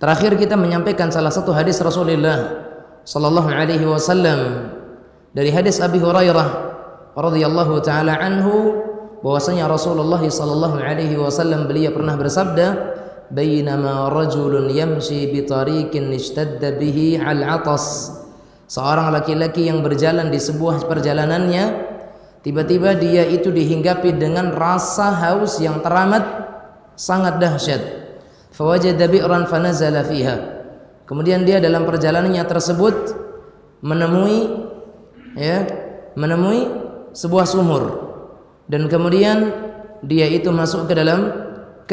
Terakhir kita menyampaikan salah satu hadis Rasulullah sallallahu alaihi wasallam dari hadis Abi Hurairah radhiyallahu taala anhu, bahwasanya Rasulullah sallallahu alaihi wasallam beliau pernah bersabda, "Bainama rajulun yamshi bi tariqin ishtadda bihi al-'atas." Seorang laki-laki yang berjalan di sebuah perjalanannya, tiba-tiba dia itu dihinggapi dengan rasa haus yang teramat sangat dahsyat. Fawajada bi'ran fanazala fiha. Kemudian dia dalam perjalanannya tersebut menemui sebuah sumur, dan kemudian dia itu masuk ke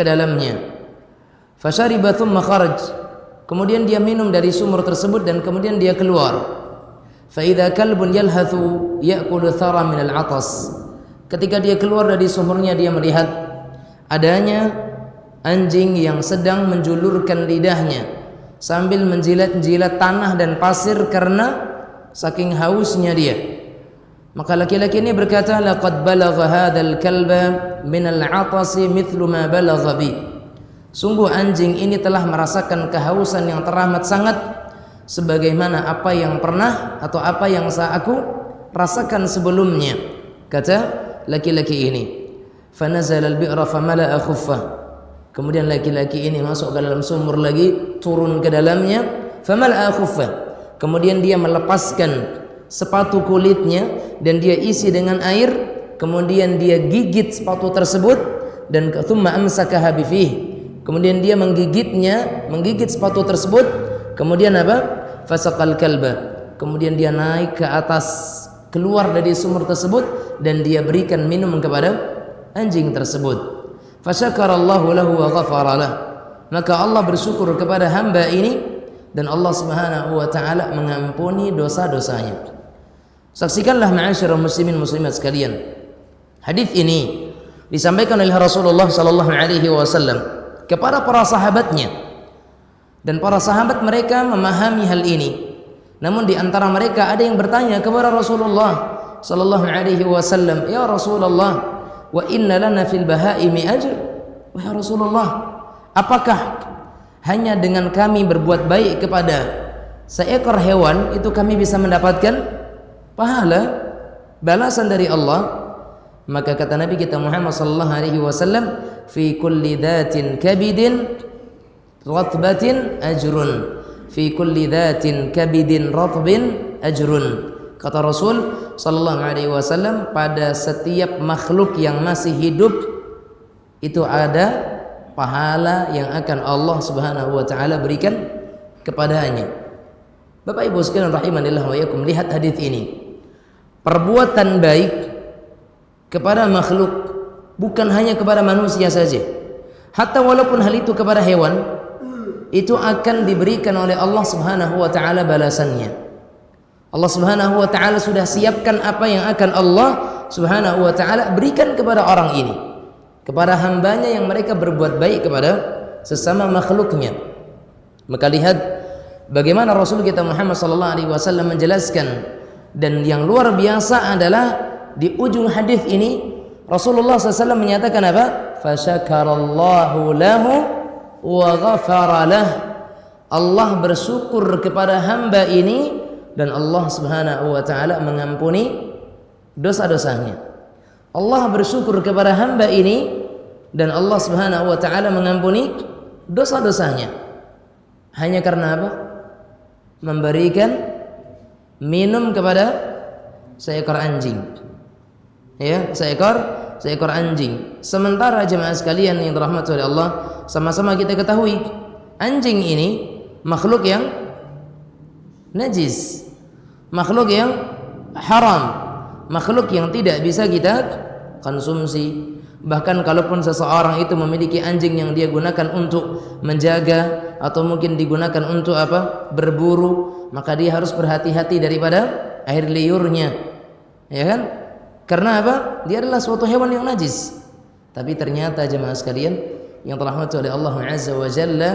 dalamnya. Fashariba thumma kharaj. Kemudian dia minum dari sumur tersebut dan kemudian dia keluar. Fa idza kalbun yalhathu ya'kulu thara min al-'atas. Ketika dia keluar dari sumurnya, dia melihat adanya anjing yang sedang menjulurkan lidahnya sambil menjilat-jilat tanah dan pasir karena saking hausnya dia. Maka laki-laki ini berkata, laqad balagha hadzal kalba min al-'atasi mithlu ma balagha bi. Sungguh anjing ini telah merasakan kehausan yang teramat sangat sebagaimana apa yang pernah atau apa yang aku rasakan sebelumnya, kata laki-laki ini. Fanazala al-bi'ra famala'a khuffah. Kemudian laki-laki ini masuk ke dalam sumur lagi, turun ke dalamnya, famala'a khuffah. Kemudian dia melepaskan sepatu kulitnya dan dia isi dengan air, kemudian dia gigit sepatu tersebut dan thumma amsakaha bifih. Kemudian dia menggigit sepatu tersebut, kemudian apa? Fasaqal kalba. Kemudian dia naik ke atas, keluar dari sumur tersebut dan dia berikan minum kepada anjing tersebut. Fasyakarallahu lahu wa ghafara lah. Maka Allah bersyukur kepada hamba ini dan Allah Subhanahu wa taala mengampuni dosa-dosanya. Saksikanlah ma'asyiral muslimin muslimat sekalian. Hadis ini disampaikan oleh Rasulullah sallallahu alaihi wasallam kepada para sahabatnya, dan para sahabat mereka memahami hal ini. Namun di antara mereka ada yang bertanya kepada Rasulullah sallallahu alaihi wasallam, "Ya Rasulullah, wa inna lana fil bahaimi ajr." Wahai Rasulullah, apakah hanya dengan kami berbuat baik kepada seekor hewan itu kami bisa mendapatkan pahala, balasan dari Allah? Maka kata Nabi kita Muhammad sallallahu alaihi wasallam, "Fi kulli dhatin kabidin ratbatin ajrun." Fi kulli dhatin kabidin ratbin ajrun. Kata Rasul sallallahu alaihi wasallam, pada setiap makhluk yang masih hidup itu ada pahala yang akan Allah Subhanahu wa taala berikan kepadanya. Bapak Ibu sekalian rahimanillah wa iyyakum, lihat hadis ini. Perbuatan baik kepada makhluk, bukan hanya kepada manusia saja, hatta walaupun hal itu kepada hewan, itu akan diberikan oleh Allah Subhanahu wa taala balasannya. Allah Subhanahu wa taala sudah siapkan apa yang akan Allah Subhanahu wa taala berikan kepada orang ini, kepada hambanya yang mereka berbuat baik kepada sesama makhluknya. Maka lihat bagaimana Rasul kita Muhammad sallallahu alaihi wasallam menjelaskan, dan yang luar biasa adalah di ujung hadis ini Rasulullah SAW menyatakan apa? Fasyakarallahu lahu wa ghafara lah. Allah bersyukur kepada hamba ini dan Allah Subhanahu wa taala mengampuni dosa-dosanya. Allah bersyukur kepada hamba ini dan Allah Subhanahu wa taala mengampuni dosa-dosanya. Hanya karena apa? Memberikan minum kepada seekor anjing. Ya, seekor anjing. Sementara jemaah sekalian yang dirahmati oleh Allah, sama-sama kita ketahui anjing ini makhluk yang najis, makhluk yang haram, makhluk yang tidak bisa kita konsumsi. Bahkan kalaupun seseorang itu memiliki anjing yang dia gunakan untuk menjaga atau mungkin digunakan untuk apa? Berburu, maka dia harus berhati-hati daripada air liurnya. Ya kan? Karena apa? Dia adalah suatu hewan yang najis. Tapi ternyata jemaah sekalian yang dirahmati oleh Allah Azza wa Jalla,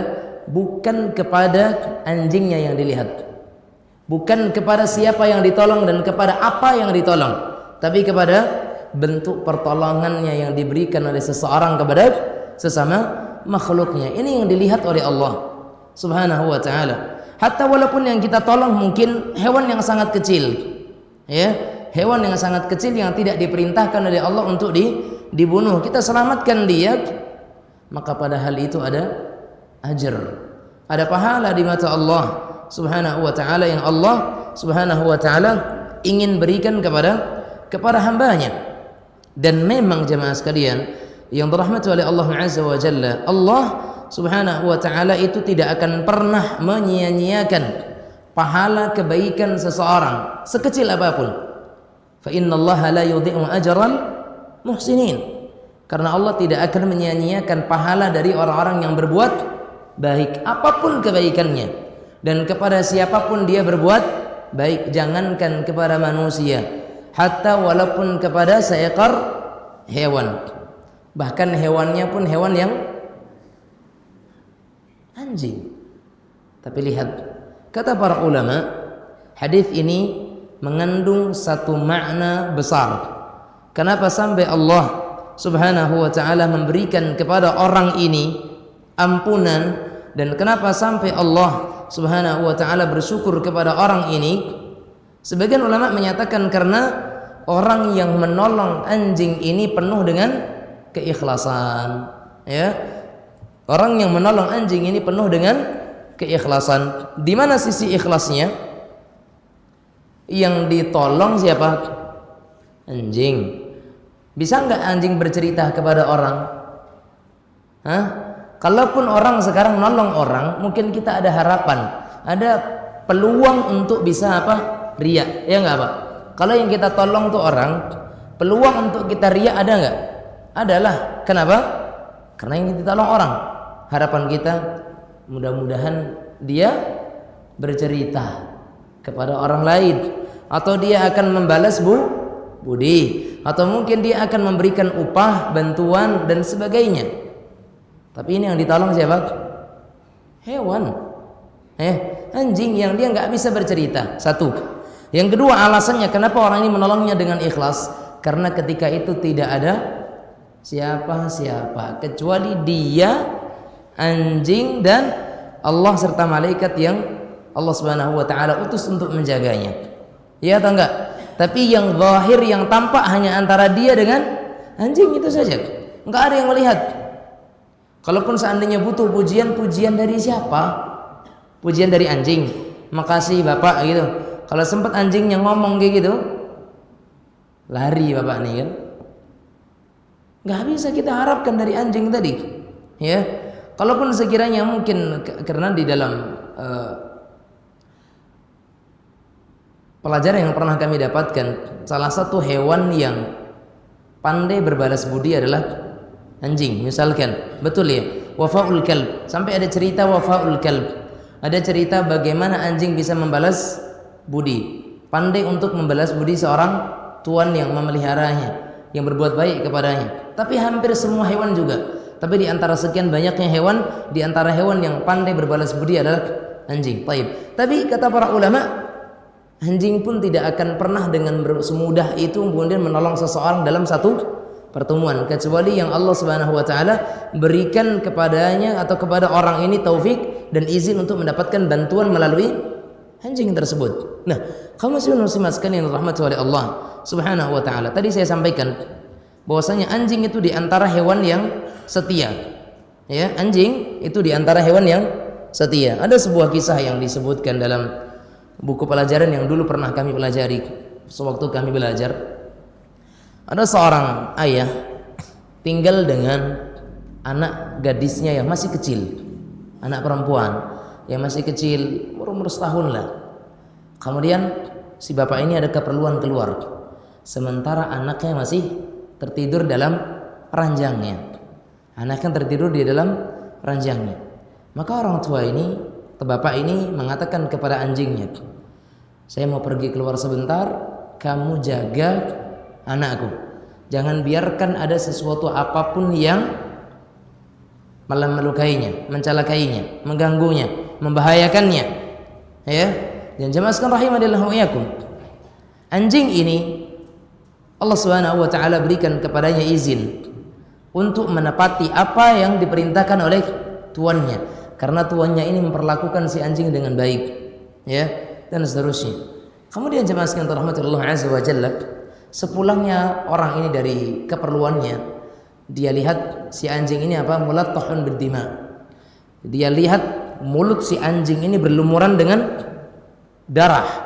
bukan kepada anjingnya yang dilihat, bukan kepada siapa yang ditolong dan kepada apa yang ditolong, tapi kepada bentuk pertolongannya yang diberikan oleh seseorang kepada sesama makhluknya. Ini yang dilihat oleh Allah. Subhanahu wa ta'ala. Hatta walaupun yang kita tolong mungkin hewan yang sangat kecil, ya, hewan yang sangat kecil yang tidak diperintahkan oleh Allah untuk dibunuh, kita selamatkan dia, maka pada hal itu ada ajar, ada pahala di mata Allah Subhanahu wa ta'ala yang Allah Subhanahu wa ta'ala ingin berikan kepada hambanya. Dan memang jemaah sekalian yang dirahmati oleh Allah Azza wa Jalla, Allah Subhanahu wa ta'ala itu tidak akan pernah menyia-nyiakan pahala kebaikan seseorang sekecil apapun. Fa innallaha la yudhi'u ajral muhsinin. Karena Allah tidak akan menyia-nyiakan pahala dari orang-orang yang berbuat baik apapun kebaikannya. Dan kepada siapapun dia berbuat baik, jangankan kepada manusia, hatta walaupun kepada seekor hewan. Bahkan hewannya pun hewan yang anjing. Tapi lihat, kata para ulama, hadis ini mengandung satu makna besar. Kenapa sampai Allah Subhanahu wa ta'ala memberikan kepada orang ini ampunan, dan kenapa sampai Allah Subhanahu wa ta'ala bersyukur kepada orang ini? Sebagian ulama menyatakan karena orang yang menolong anjing ini penuh dengan keikhlasan, ya. Orang yang menolong anjing ini penuh dengan keikhlasan. Di mana sisi ikhlasnya? Yang ditolong siapa? Anjing. Bisa nggak anjing bercerita kepada orang? Hah? Kalaupun orang sekarang nolong orang, mungkin kita ada harapan, ada peluang untuk bisa apa? Riya, ya nggak Pak? Kalau yang kita tolong tuh orang, peluang untuk kita riya ada nggak? Adalah. Kenapa? Karena yang kita tolong orang. Harapan kita mudah-mudahan dia bercerita kepada orang lain, atau dia akan membalas budi, atau mungkin dia akan memberikan upah, bantuan dan sebagainya. Tapi ini yang ditolong siapa? Hewan, anjing yang dia nggak bisa bercerita. Satu. Yang kedua, alasannya kenapa orang ini menolongnya dengan ikhlas, karena ketika itu tidak ada siapa-siapa kecuali dia, anjing, dan Allah serta malaikat yang Allah Subhanahu wa ta'ala utus untuk menjaganya. Ya atau enggak? Tapi yang zahir, yang tampak hanya antara dia dengan anjing itu saja. Enggak ada yang melihat. Kalaupun seandainya butuh pujian, pujian dari siapa? Pujian dari anjing. Makasih Bapak gitu. Kalau sempat anjingnya ngomong kayak gitu, lari Bapak nih kan. Enggak bisa kita harapkan dari anjing tadi. Ya. Kalaupun sekiranya mungkin karena di dalam pelajaran yang pernah kami dapatkan, salah satu hewan yang pandai berbalas budi adalah anjing. Misalkan, betul ya, wafaul kalb. Sampai ada cerita wafaul kalb. Ada cerita bagaimana anjing bisa membalas budi. Pandai untuk membalas budi seorang tuan yang memeliharanya, yang berbuat baik kepadanya. Tapi hampir semua hewan juga. Tapi di antara sekian banyaknya hewan, di antara hewan yang pandai berbalas budi adalah anjing. Baik. Tapi kata para ulama, anjing pun tidak akan pernah dengan semudah itu kemudian menolong seseorang dalam satu pertemuan, kecuali yang Allah Subhanahu wa ta'ala berikan kepadanya atau kepada orang ini taufik dan izin untuk mendapatkan bantuan melalui anjing tersebut. Nah, kaum muslimin sekalian yang dirahmati oleh Allah Subhanahu wa ta'ala, tadi saya sampaikan bahwasanya anjing itu di antara hewan yang setia. Ya, anjing itu di antara hewan yang setia. Ada sebuah kisah yang disebutkan dalam buku pelajaran yang dulu pernah kami pelajari sewaktu kami belajar. Ada seorang ayah tinggal dengan anak gadisnya yang masih kecil, anak perempuan yang masih kecil, umur setahun lah. Kemudian si bapak ini ada keperluan keluar, sementara anaknya masih tertidur dalam ranjangnya. Anaknya tertidur di dalam ranjangnya. Maka orang tua ini, bapak ini mengatakan kepada anjingnya, saya mau pergi keluar sebentar, kamu jaga anakku. Jangan biarkan ada sesuatu apapun yang melukainya, mencelakainya, mengganggunya, membahayakannya. Ya, dan jemaah sekalian rahimanillah wa iyyakum. Anjing ini Allah Subhanahu wa ta'ala berikan kepadanya izin untuk menepati apa yang diperintahkan oleh tuannya. karena tuannya ini memperlakukan si anjing dengan baik, ya, dan seterusnya. Kemudian jemaah sekalian rahmati Allah azza wa jalla, sepulangnya orang ini dari keperluannya, dia lihat si anjing ini apa? Mulattahun biddima. Dia lihat mulut si anjing ini berlumuran dengan darah.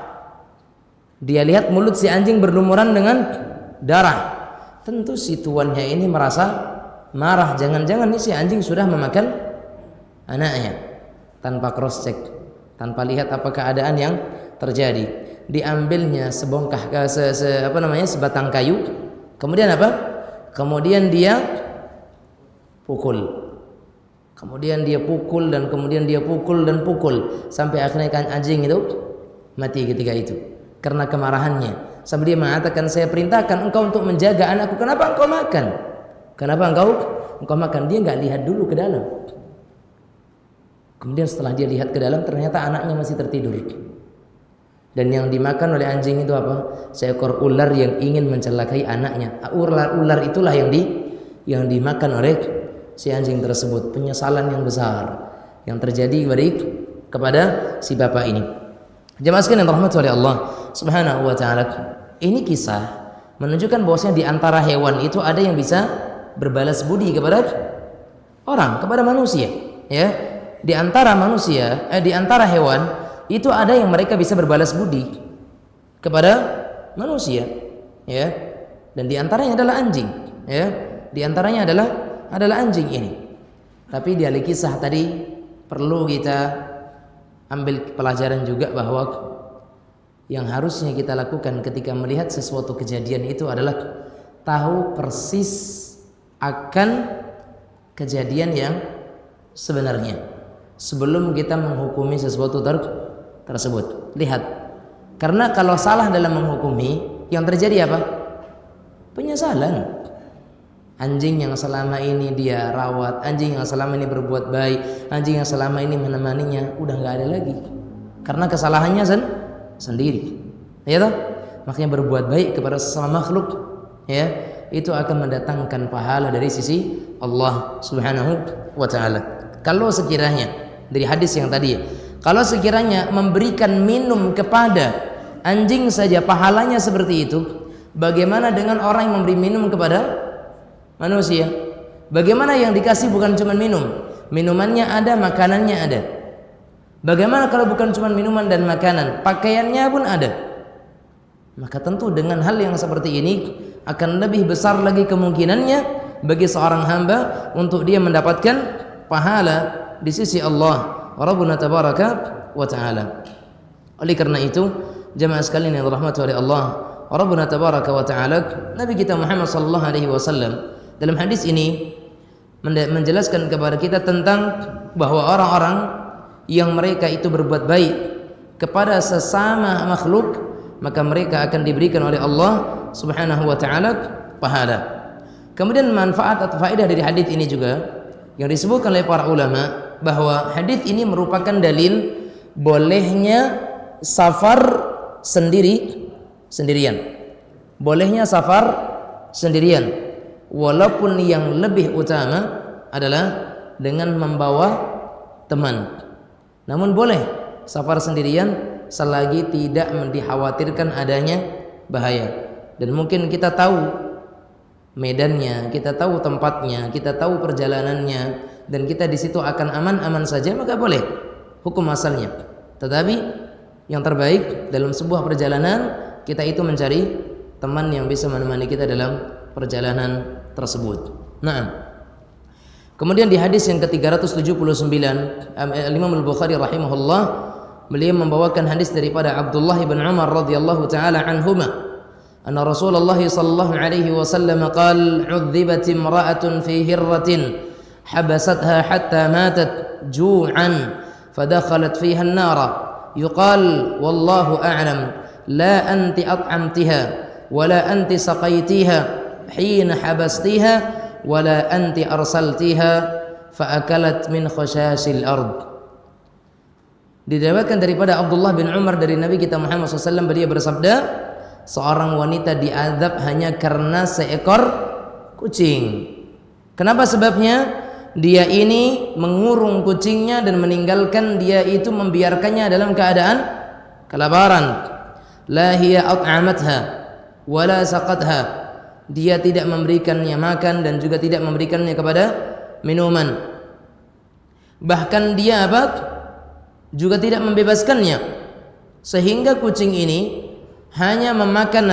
Dia lihat mulut si anjing berlumuran dengan darah. Tentu si tuannya ini merasa marah. Jangan-jangan nih si anjing sudah memakan anaknya tanpa cross check, tanpa lihat apa keadaan yang terjadi. Diambilnya sebatang kayu. Kemudian apa? Kemudian dia pukul. Kemudian dia pukul dan kemudian dia pukul dan pukul sampai akhirnya kan anjing itu mati ketika itu karena kemarahannya. Sampai dia mengatakan, saya perintahkan engkau untuk menjaga anakku, kenapa engkau makan? Kenapa engkau makan? Dia nggak lihat dulu ke dalam. Kemudian setelah dia lihat ke dalam, ternyata anaknya masih tertidur. Dan yang dimakan oleh anjing itu apa? Seekor ular yang ingin mencelakai anaknya. Ular itulah yang dimakan oleh si anjing tersebut. Penyesalan yang besar yang terjadi kepada si bapak ini. Jemaah sekalian yang dirahmati oleh Allah Subhanahu wa taala. Ini kisah menunjukkan bahwasanya di antara hewan itu ada yang bisa berbalas budi kepada orang, kepada manusia, ya. Di antara manusia, di antara hewan itu ada yang mereka bisa berbalas budi kepada manusia, ya. Dan di antaranya adalah anjing, ya. Di antaranya adalah anjing ini. Tapi di kisah tadi perlu kita ambil pelajaran juga bahwa yang harusnya kita lakukan ketika melihat sesuatu kejadian itu adalah tahu persis akan kejadian yang sebenarnya sebelum kita menghukumi sesuatu tersebut. Lihat, karena kalau salah dalam menghukumi, yang terjadi apa? Penyesalan. Anjing yang selama ini dia rawat, anjing yang selama ini berbuat baik, anjing yang selama ini menemaninya, udah nggak ada lagi karena kesalahannya sendiri, ya toh? Makanya berbuat baik kepada sesama makhluk, ya, itu akan mendatangkan pahala dari sisi Allah Subhanahu wa taala. Kalau sekiranya dari hadis yang tadi, kalau sekiranya memberikan minum kepada anjing saja pahalanya seperti itu, bagaimana dengan orang yang memberi minum kepada manusia? Bagaimana yang dikasih bukan cuma minum, minumannya ada, makanannya ada. Bagaimana kalau bukan cuma minuman dan makanan, pakaiannya pun ada? Maka tentu dengan hal yang seperti ini akan lebih besar lagi kemungkinannya bagi seorang hamba untuk dia mendapatkan pahala di sisi Allah Rabbuna tabaraka wa ta'ala. Oleh karena itu, jemaah sekalian yang dirahmati oleh Allah Rabbuna tabaraka wa ta'ala, Nabi kita Muhammad sallallahu alaihi wasallam dalam hadis ini menjelaskan kepada kita tentang bahwa orang-orang yang mereka itu berbuat baik kepada sesama makhluk, maka mereka akan diberikan oleh Allah Subhanahu wa taala pahala. Kemudian manfaat atau faedah dari hadis ini juga yang disebutkan oleh para ulama bahwa hadis ini merupakan dalil bolehnya safar sendirian. Bolehnya safar sendirian. Walaupun yang lebih utama adalah dengan membawa teman. Namun boleh safar sendirian selagi tidak dikhawatirkan adanya bahaya. Dan mungkin kita tahu medannya, kita tahu tempatnya, kita tahu perjalanannya, dan kita di situ akan aman-aman saja, maka boleh hukum asalnya. Tetapi yang terbaik dalam sebuah perjalanan kita itu mencari teman yang bisa menemani kita dalam perjalanan tersebut. Nah, kemudian di hadis yang ke-379 Imam Al-Bukhari rahimahullah, beliau membawakan hadis daripada Abdullah bin Umar radhiyallahu taala anhuma, anna Rasulullah sallallahu alaihi wasallam qala udhibat imra'atun fi hirratin habasatha hatta matat ju'an fadakhalat fiha an-nar yuqal wallahu a'lam la anti at'amtiha wala anti saqaitiha hina habastiha wala anti arsaltiha faakalat min khashasil ard. Diriwayatkan daripada Abdullah bin Umar dari Nabi kita Muhammad SAW, beliau bersabda, seorang wanita diazab hanya karena seekor kucing. Kenapa sebabnya? dia ini mengurung kucingnya dan meninggalkan dia itu membiarkannya dalam keadaan kelaparan. La hiya at'amatha wala saqatha. Dia tidak memberikannya makan dan juga tidak memberikannya kepada minuman. Bahkan dia juga tidak membebaskannya, sehingga kucing ini hanya memakan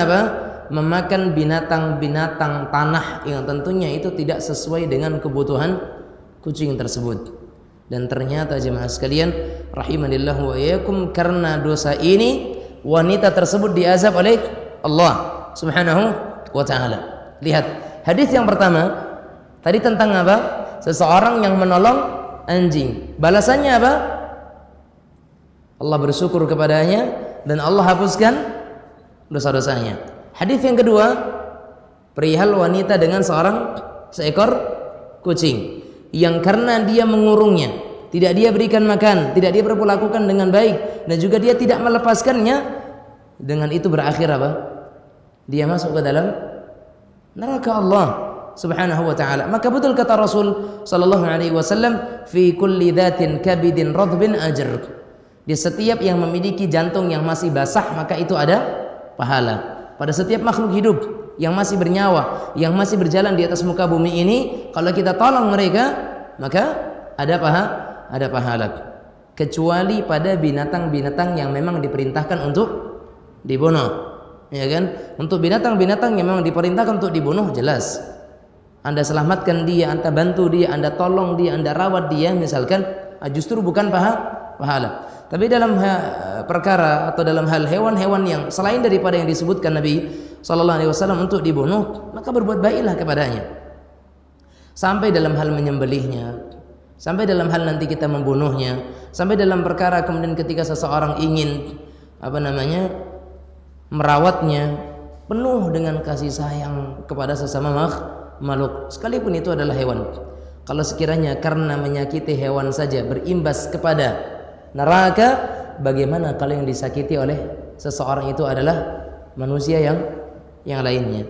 memakan binatang-binatang tanah yang tentunya itu tidak sesuai dengan kebutuhan kucing tersebut. Dan ternyata jemaah sekalian rahimanillah wa iyyakum, karena dosa ini wanita tersebut diazab oleh Allah Subhanahu wa ta'ala. Lihat hadis yang pertama tadi tentang seseorang yang menolong anjing, balasannya Allah bersyukur kepadanya dan Allah hapuskan dosa-dosanya. Hadis yang kedua perihal wanita dengan seekor kucing yang karena dia mengurungnya, tidak dia berikan makan, tidak dia perlakukan dengan baik, dan juga dia tidak melepaskannya, dengan itu berakhir dia masuk ke dalam neraka Allah Subhanahu wa ta'ala. Maka betul kata Rasul sallallahu alaihi wasallam, fi kulli dhatin kabidin radbin ajr. Di setiap yang memiliki jantung yang masih basah maka itu ada pahala. Pada setiap makhluk hidup yang masih bernyawa, yang masih berjalan di atas muka bumi ini, kalau kita tolong mereka maka ada pahala. Kecuali pada binatang-binatang yang memang diperintahkan untuk dibunuh. Ya kan? Untuk binatang-binatang yang memang diperintahkan untuk dibunuh, jelas Anda selamatkan dia, Anda bantu dia, Anda tolong dia, Anda rawat dia, misalkan, justru bukan pahala. Tapi dalam perkara atau dalam hal hewan-hewan yang selain daripada yang disebutkan Nabi sallallahu alaihi wasallam untuk dibunuh, maka berbuat baiklah kepadanya. Sampai dalam hal menyembelihnya, sampai dalam hal nanti kita membunuhnya, sampai dalam perkara kemudian ketika seseorang ingin merawatnya penuh dengan kasih sayang kepada sesama makhluk, sekalipun itu adalah hewan. Kalau sekiranya karena menyakiti hewan saja berimbas kepada neraka, bagaimana kalau yang disakiti oleh seseorang itu adalah manusia yang lainnya?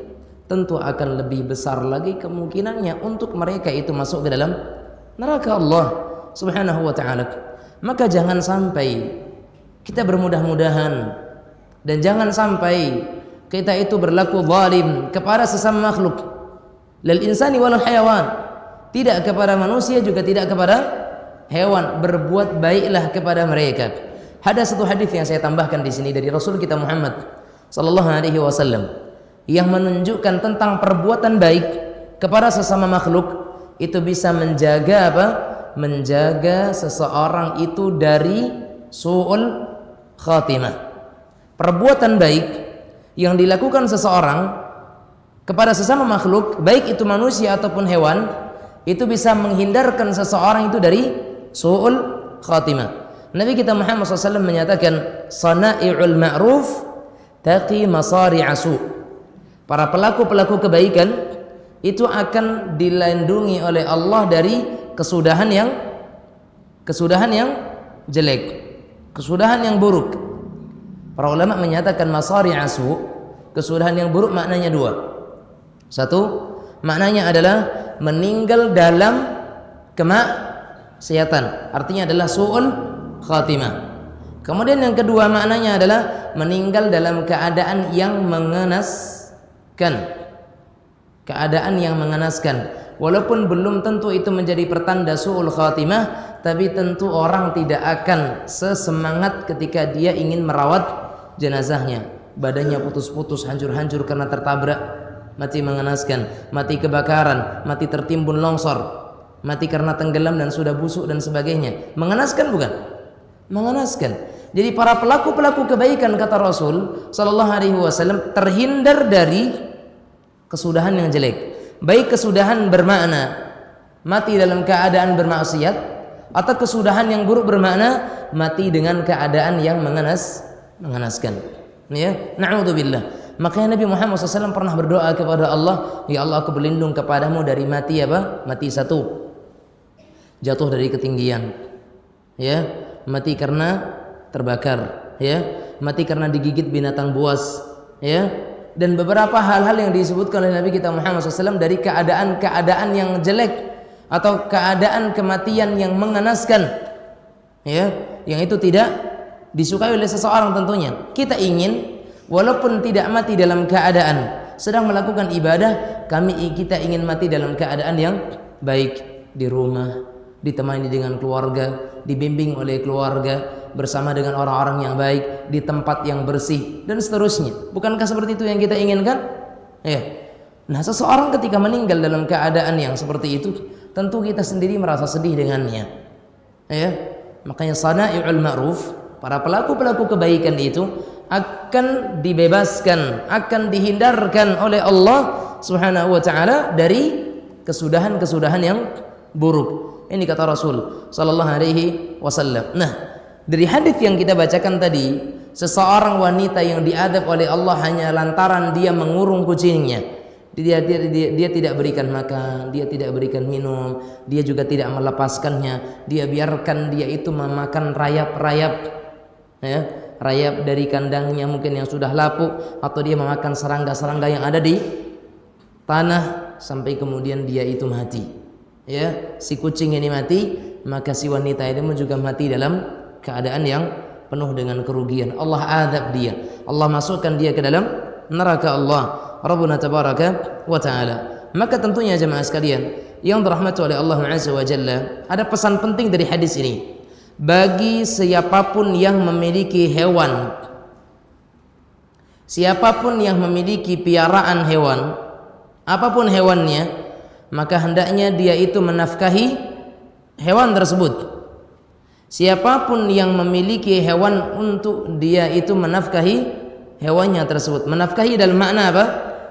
Tentu akan lebih besar lagi kemungkinannya untuk mereka itu masuk ke dalam neraka Allah Subhanahu wa ta'ala. Maka jangan sampai kita bermudah-mudahan dan jangan sampai kita itu berlaku zalim kepada sesama makhluk, lil insani wal hayawan, tidak kepada manusia juga tidak kepada hewan. Berbuat baiklah kepada mereka. Ada satu hadis yang saya tambahkan di sini dari Rasul kita Muhammad sallallahu alaihi wasallam yang menunjukkan tentang perbuatan baik kepada sesama makhluk itu bisa menjaga seseorang itu dari su'ul khatimah. Perbuatan baik yang dilakukan seseorang kepada sesama makhluk, baik itu manusia ataupun hewan, itu bisa menghindarkan seseorang itu dari su'ul khatimah. Nabi kita Muhammad SAW menyatakan, sana'i'ul ma'ruf taqi masari'a su'. Para pelaku-pelaku kebaikan itu akan dilindungi oleh Allah dari kesudahan yang jelek, kesudahan yang buruk. Para ulama menyatakan masari'a su', kesudahan yang buruk maknanya dua. Satu, maknanya adalah meninggal dalam kemaksiatan, artinya adalah su'ul khatimah. Kemudian yang kedua maknanya adalah meninggal dalam keadaan yang mengenaskan. Walaupun belum tentu itu menjadi pertanda su'ul khatimah, tapi tentu orang tidak akan sesemangat ketika dia ingin merawat jenazahnya. Badannya putus-putus, hancur-hancur karena tertabrak, mati mengenaskan, mati kebakaran, mati tertimbun longsor, mati karena tenggelam dan sudah busuk dan sebagainya. Mengenaskan bukan? Mengenaskan. Jadi para pelaku-pelaku kebaikan kata Rasul sallallahu alaihi wasallam terhindar dari kesudahan yang jelek. Baik kesudahan bermakna mati dalam keadaan bermaksiat, atau kesudahan yang buruk bermakna mati dengan keadaan yang mengenaskan. Ya, na'udzubillah. Makanya Nabi Muhammad SAW pernah berdoa kepada Allah, ya Allah, aku berlindung kepadamu dari mati mati satu, jatuh dari ketinggian, ya, mati karena terbakar, ya, mati karena digigit binatang buas, ya, dan beberapa hal-hal yang disebutkan oleh Nabi kita Muhammad SAW dari keadaan-keadaan yang jelek. atau keadaan kematian yang mengenaskan, ya, yang itu tidak disukai oleh seseorang tentunya. Kita ingin walaupun tidak mati dalam keadaan sedang melakukan ibadah, kita ingin mati dalam keadaan yang baik, di rumah, ditemani dengan keluarga, dibimbing oleh keluarga, bersama dengan orang-orang yang baik, di tempat yang bersih, dan seterusnya. Bukankah seperti itu yang kita inginkan? Ya. Nah, seseorang ketika meninggal dalam keadaan yang seperti itu, tentu kita sendiri merasa sedih dengannya. Ya. Makanya sana'i'ul ma'ruf, para pelaku-pelaku kebaikan itu akan dibebaskan, akan dihindarkan oleh Allah Subhanahu wa taala dari kesudahan-kesudahan yang buruk. Ini kata Rasul sallallahu alaihi wasallam. Nah, dari hadis yang kita bacakan tadi, seseorang wanita yang diadab oleh Allah hanya lantaran dia mengurung kucingnya. Dia tidak berikan makan, dia tidak berikan minum, dia juga tidak melepaskannya. Dia biarkan dia itu memakan rayap-rayap, ya, rayap dari kandangnya mungkin yang sudah lapuk, atau dia memakan serangga-serangga yang ada di tanah sampai kemudian dia itu mati. Ya, si kucing ini mati, maka si wanita ini juga mati dalam keadaan yang penuh dengan kerugian. Allah azab dia, Allah masukkan dia ke dalam neraka Allah Rabbuna tabaraka wa ta'ala. Maka tentunya jemaah sekalian yang dirahmati oleh Allah Azza wa Jalla, ada pesan penting dari hadis ini bagi siapapun yang memiliki hewan, siapapun yang memiliki piaraan hewan, apapun hewannya, maka hendaknya dia itu menafkahi hewan tersebut. Siapapun yang memiliki hewan, untuk dia itu menafkahi hewannya tersebut. Menafkahi dalam makna apa?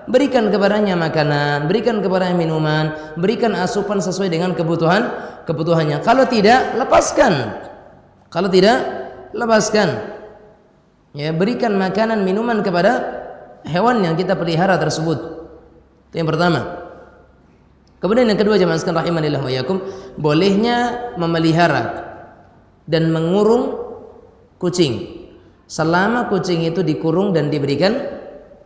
Berikan kepadanya makanan, berikan kepadanya minuman, berikan asupan sesuai dengan kebutuhannya. Kalau tidak, lepaskan. Kalau tidak, lepaskan. Ya, berikan makanan, minuman kepada hewan yang kita pelihara tersebut. Itu yang pertama. Kemudian yang kedua, jemaah sekalian rahimanillah wa iyyakum, bolehnya memelihara dan mengurung kucing selama kucing itu dikurung dan diberikan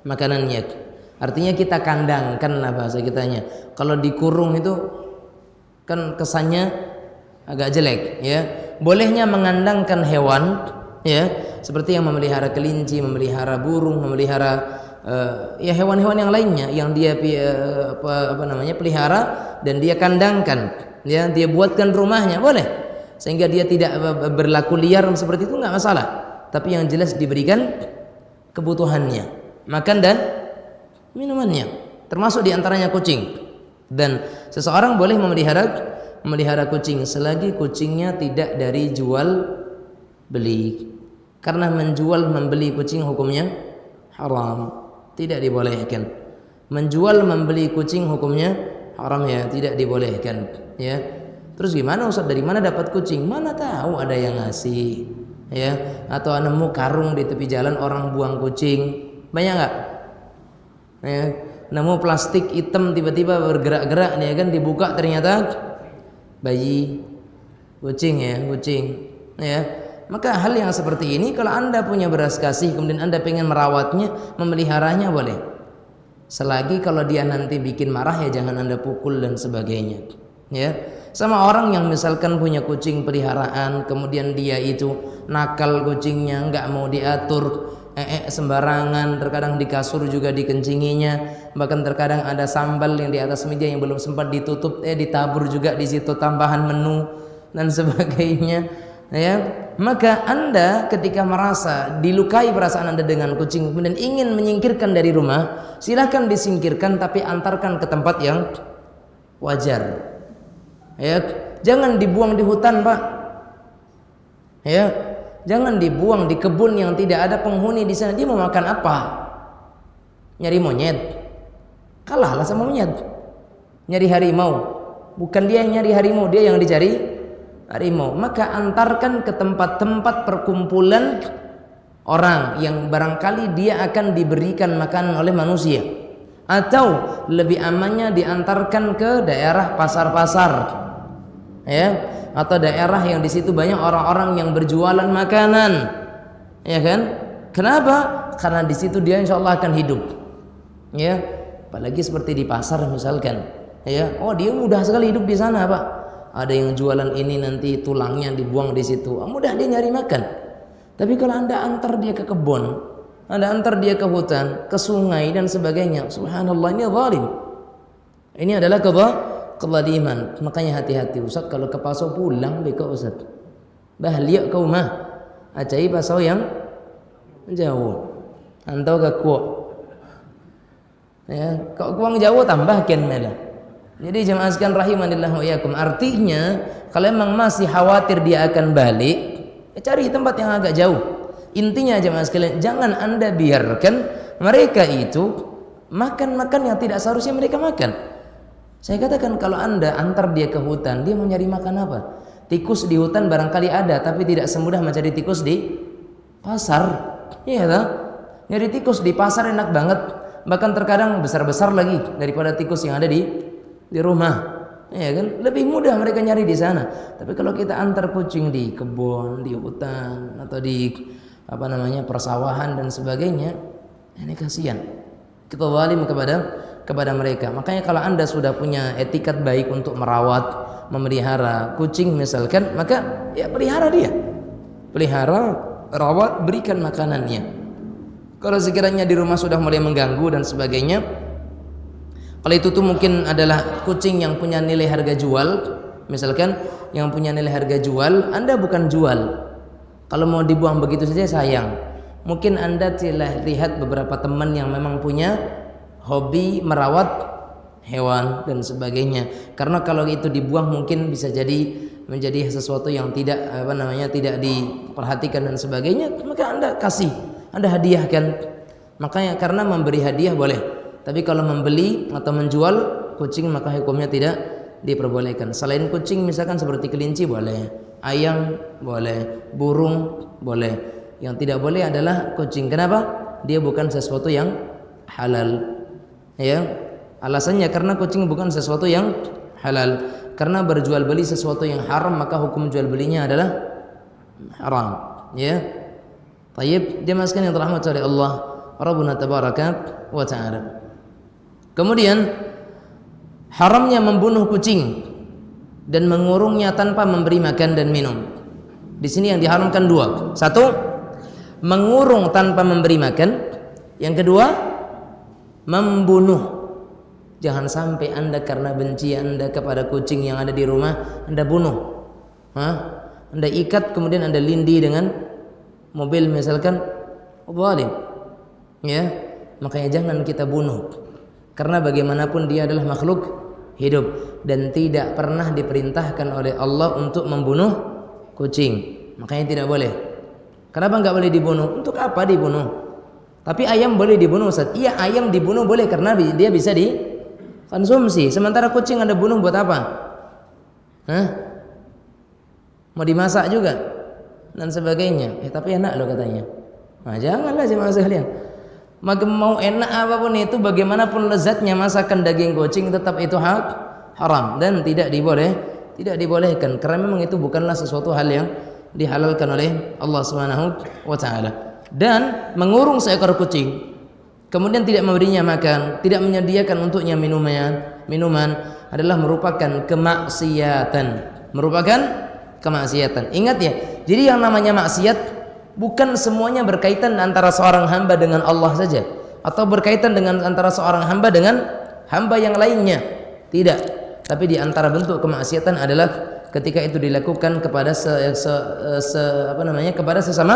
makanannya. Artinya kita kandangkan lah bahasa kitanya. Kalau dikurung itu kan kesannya agak jelek, ya. Bolehnya mengandangkan hewan, ya, seperti yang memelihara kelinci, memelihara burung, memelihara ya hewan-hewan yang lainnya yang dia pelihara dan dia kandangkan, ya, dia buatkan rumahnya, boleh, sehingga dia tidak berlaku liar seperti itu, nggak masalah. Tapi yang jelas diberikan kebutuhannya, makan dan minumannya, termasuk diantaranya kucing. Dan seseorang boleh memelihara kucing selagi kucingnya tidak dari jual beli, karena menjual membeli kucing hukumnya haram, tidak dibolehkan. Menjual membeli kucing hukumnya haram, ya, tidak dibolehkan, ya. Terus gimana Ustaz, dari mana dapat kucing? Mana tahu ada yang ngasih, ya, atau nemu karung di tepi jalan orang buang kucing, banyak nggak? Ya, nemu plastik hitam tiba-tiba bergerak-gerak, ya kan, dibuka ternyata bayi, kucing, ya, kucing, ya. Maka hal yang seperti ini, kalau Anda punya belas kasih kemudian Anda pengen merawatnya, memeliharanya, boleh. Selagi kalau dia nanti bikin marah, ya jangan Anda pukul dan sebagainya, ya. Sama orang yang misalkan punya kucing peliharaan, kemudian dia itu nakal kucingnya, nggak mau diatur, sembarangan, terkadang di kasur juga dikencinginya, bahkan terkadang ada sambal yang di atas meja yang belum sempat ditutup, ditabur juga di situ tambahan menu dan sebagainya, ya. Maka Anda ketika merasa dilukai perasaan Anda dengan kucing, kemudian ingin menyingkirkan dari rumah, silakan disingkirkan, tapi antarkan ke tempat yang wajar, ya. Jangan dibuang di hutan, Pak, ya. Jangan dibuang di kebun yang tidak ada penghuni di sana. Dia mau makan apa? Nyari monyet? Kalahlah sama monyet. Nyari harimau? Bukan dia yang nyari harimau, dia yang dicari harimau. Maka antarkan ke tempat-tempat perkumpulan orang yang barangkali dia akan diberikan makanan oleh manusia. Atau lebih amannya diantarkan ke daerah pasar-pasar, ya, atau daerah yang di situ banyak orang-orang yang berjualan makanan, ya kan? Kenapa? Karena di situ dia insya Allah akan hidup, ya. Apalagi seperti di pasar misalkan, Ya, oh dia mudah sekali hidup di sana, Pak. Ada yang jualan ini nanti tulangnya dibuang di situ. Mudah dia nyari makan. Tapi kalau Anda antar dia ke kebun, Anda antar dia ke hutan, ke sungai dan sebagainya, subhanallah, ini zalim. Ini adalah kezaliman. Makanya hati-hati Ustaz, kalau ke pasau pulang beka Ustaz. Bahliya kau mah. Acai pasau yang jauh. Antau ke kuok. Ya, kau kuang jauh tambahkan malah. Jadi jemaah sekalian rahimanillah wa iyyakum, artinya kalau memang masih khawatir dia akan balik, cari tempat yang agak jauh. Intinya jemaah sekalian, jangan Anda biarkan mereka itu makan yang tidak seharusnya mereka makan. Saya katakan kalau Anda antar dia ke hutan, dia mau nyari makan apa? Tikus di hutan barangkali ada, tapi tidak semudah mencari tikus di pasar. Iya tak? Nyari tikus di pasar enak banget, bahkan terkadang besar-besar lagi daripada tikus yang ada di rumah, ya kan? Lebih mudah mereka nyari di sana. Tapi kalau kita antar kucing di kebun, di hutan, atau di persawahan dan sebagainya, ini kasihan. Kita zalim kepada mereka. Makanya kalau Anda sudah punya etikat baik untuk merawat, memelihara kucing misalkan, maka ya pelihara dia. Pelihara, rawat, berikan makanannya. Kalau sekiranya di rumah sudah mulai mengganggu dan sebagainya, kalau itu tuh mungkin adalah kucing yang punya nilai harga jual, misalkan yang punya nilai harga jual, Anda bukan jual. Kalau mau dibuang begitu saja sayang. Mungkin Anda telah lihat beberapa teman yang memang punya hobi merawat hewan dan sebagainya. Karena kalau itu dibuang mungkin bisa menjadi sesuatu yang tidak tidak diperhatikan dan sebagainya, maka Anda kasih, Anda hadiahkan. Makanya karena memberi hadiah boleh. Tapi kalau membeli atau menjual kucing maka hukumnya tidak diperbolehkan. Selain kucing misalkan seperti kelinci boleh, ayam boleh, burung boleh. Yang tidak boleh adalah kucing. Kenapa? Dia bukan sesuatu yang halal. Ya. Alasannya karena kucing bukan sesuatu yang halal. Karena berjual beli sesuatu yang haram maka hukum jual belinya adalah haram. Ya. Tayyib, dia masukkan yang dirahmati oleh Allah Rabbuna tabaraka wa ta'ala. Kemudian haramnya membunuh kucing dan mengurungnya tanpa memberi makan dan minum. Di sini yang diharamkan dua. Satu, mengurung tanpa memberi makan. Yang kedua, membunuh. Jangan sampai Anda karena benci Anda kepada kucing yang ada di rumah, Anda bunuh. Anda ikat kemudian Anda lindi dengan mobil misalkan, zalim. Ya, makanya jangan kita bunuh. Karena bagaimanapun dia adalah makhluk hidup dan tidak pernah diperintahkan oleh Allah untuk membunuh kucing. Makanya tidak boleh. Kenapa enggak boleh dibunuh? Untuk apa dibunuh? Tapi ayam boleh dibunuh, Ustaz. Iya, ayam dibunuh boleh karena dia bisa dikonsumsi. Sementara kucing Anda bunuh buat apa? Mau dimasak juga dan sebagainya. Tapi enak loh katanya. Nah, janganlah jemaah sekalian. Maka mau enak apapun itu, bagaimanapun lezatnya masakan daging kucing tetap itu haram dan tidak dibolehkan karena memang itu bukanlah sesuatu hal yang dihalalkan oleh Allah Subhanahu wa taala. Dan mengurung seekor kucing kemudian tidak memberinya makan, tidak menyediakan untuknya minuman adalah merupakan kemaksiatan. Ingat ya, jadi yang namanya maksiat bukan semuanya berkaitan antara seorang hamba dengan Allah saja atau berkaitan dengan antara seorang hamba dengan hamba yang lainnya. Tidak. Tapi di antara bentuk kemaksiatan adalah ketika itu dilakukan kepada kepada sesama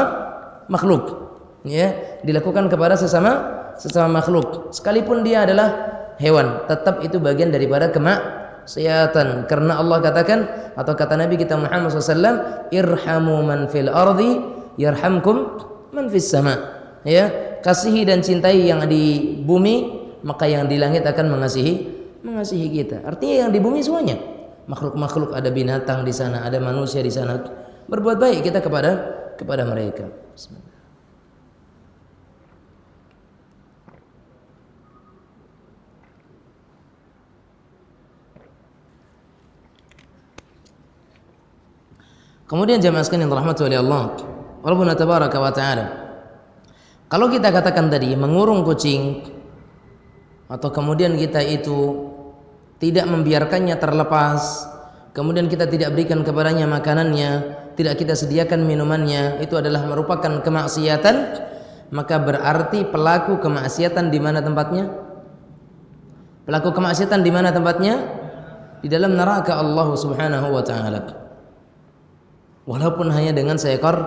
makhluk. Ya, dilakukan kepada sesama makhluk. Sekalipun dia adalah hewan, tetap itu bagian daripada kemaksiatan. Karena Allah katakan atau kata Nabi kita Muhammad SAW, irhamu man fil ardi yarhamkum man fis sama. Ya, kasihi dan cintai yang di bumi, maka yang di langit akan mengasihi kita. Artinya yang di bumi semuanya, makhluk-makhluk, ada binatang di sana, ada manusia di sana. Berbuat baik kita kepada mereka. Bismillah. Kemudian jamaah sekalian yang dirahmati oleh Allah Rabbuna tabaraka wa ta'ala, kalau kita katakan tadi mengurung kucing atau kemudian kita itu tidak membiarkannya terlepas, kemudian kita tidak berikan kepadanya makanannya, tidak kita sediakan minumannya, itu adalah merupakan kemaksiatan, maka berarti pelaku kemaksiatan di mana tempatnya? Pelaku kemaksiatan di mana tempatnya? Di dalam neraka Allah Subhanahu wa taala. Walaupun hanya dengan seekor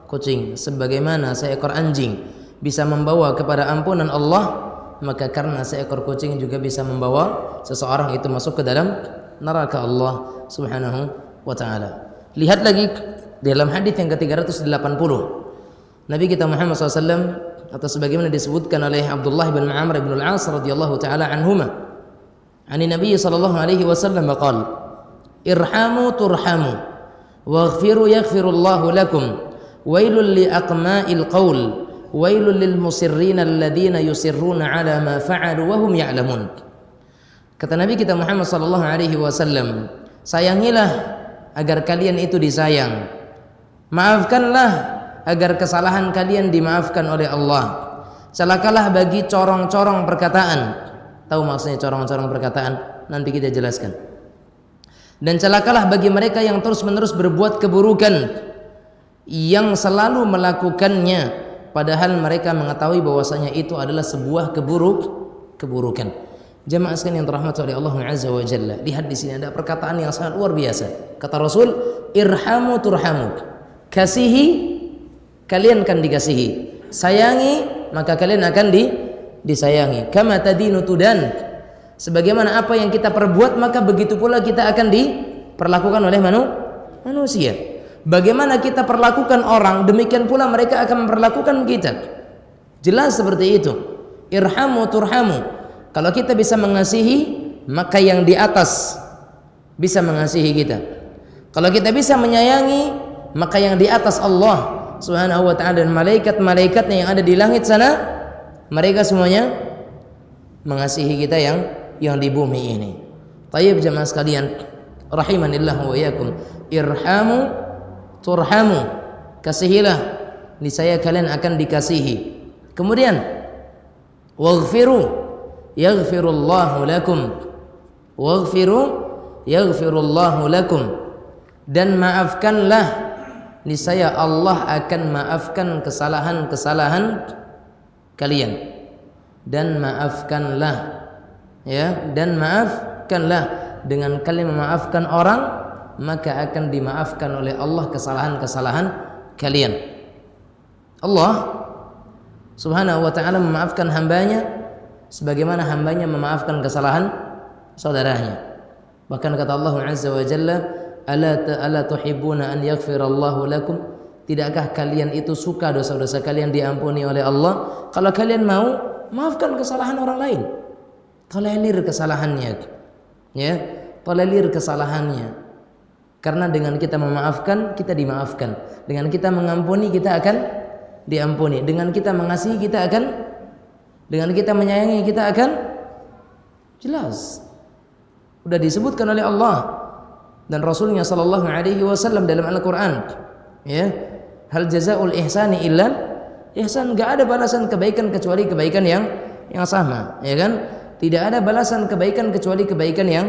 kucing, sebagaimana seekor anjing bisa membawa kepada ampunan Allah, maka karena seekor kucing juga bisa membawa seseorang itu masuk ke dalam neraka Allah Subhanahu wa taala. Lihat lagi dalam hadis yang ke-380, Nabi kita Muhammad SAW, atau sebagaimana disebutkan oleh Abdullah bin Amr bin Al-As radhiyallahu taala anhuma, ani Nabi sallallahu alaihi wasallam qala, irhamu turhamu waghfiru yaghfirullahu lakum, wailul li aqma'il qaul, wailul lil musirrin alladziina yusirruna ala ma fa'alu wa hum ya'lamun. Kata Nabi kita Muhammad sallallahu alaihi wasallam, sayangilah agar kalian itu disayang, maafkanlah agar kesalahan kalian dimaafkan oleh Allah, celakalah bagi corong-corong perkataan. Tahu maksudnya corong-corong perkataan? Nanti kita jelaskan. Dan celakalah bagi mereka yang terus-menerus berbuat keburukan, yang selalu melakukannya padahal mereka mengetahui bahwasanya itu adalah sebuah keburukan. Jemaah sekalian yang dirahmati oleh Allah Azza wa Jalla, lihat di sini ada perkataan yang sangat luar biasa. Kata Rasul, irhamu turhamu, kasihi kalian akan dikasihi, sayangi maka kalian akan disayangi. Kama tadinu tudan, sebagaimana apa yang kita perbuat maka begitu pula kita akan diperlakukan oleh manusia. Bagaimana kita perlakukan orang, demikian pula mereka akan memperlakukan kita. Jelas seperti itu. Irhamu turhamu. Kalau kita bisa mengasihi, maka yang di atas bisa mengasihi kita. Kalau kita bisa menyayangi, maka yang di atas Allah Subhanahu wa ta'ala dan malaikat-malaikatnya yang ada di langit sana, mereka semuanya mengasihi kita yang di bumi ini. Tayyib jemaah sekalian, rahimanillah wa iyyakum. Irhamu turhamu, kasihilah, niscaya kalian akan dikasihi. Kemudian waghfiru yaghfirullahu lakum, waghfiru yaghfirullahu lakum, dan maafkanlah, niscaya Allah akan maafkan kesalahan-kesalahan kalian. Dan maafkanlah, ya, dan maafkanlah. Dengan kalian memaafkan orang, maka akan dimaafkan oleh Allah kesalahan-kesalahan kalian. Allah Subhanahu wa ta'ala memaafkan hambanya sebagaimana hambanya memaafkan kesalahan saudaranya. Bahkan kata Allah Azza wa Jalla, ala tuhibbuna an yaghfirallahu lakum, tidakkah kalian itu suka dosa-dosa kalian diampuni oleh Allah? Kalau kalian mau, maafkan kesalahan orang lain, tolerir kesalahannya, ya, tolerir kesalahannya. Karena dengan kita memaafkan, kita dimaafkan. Dengan kita mengampuni, kita akan diampuni. Dengan kita mengasihi, kita akan, dengan kita menyayangi, kita akan, jelas sudah disebutkan oleh Allah dan Rasulnya sallallahu alaihi wasallam dalam Al-Quran, ya, hal jazaul ihsani illa ihsan. Enggak ada balasan kebaikan kecuali kebaikan yang sama, ya kan? Tidak ada balasan kebaikan kecuali kebaikan yang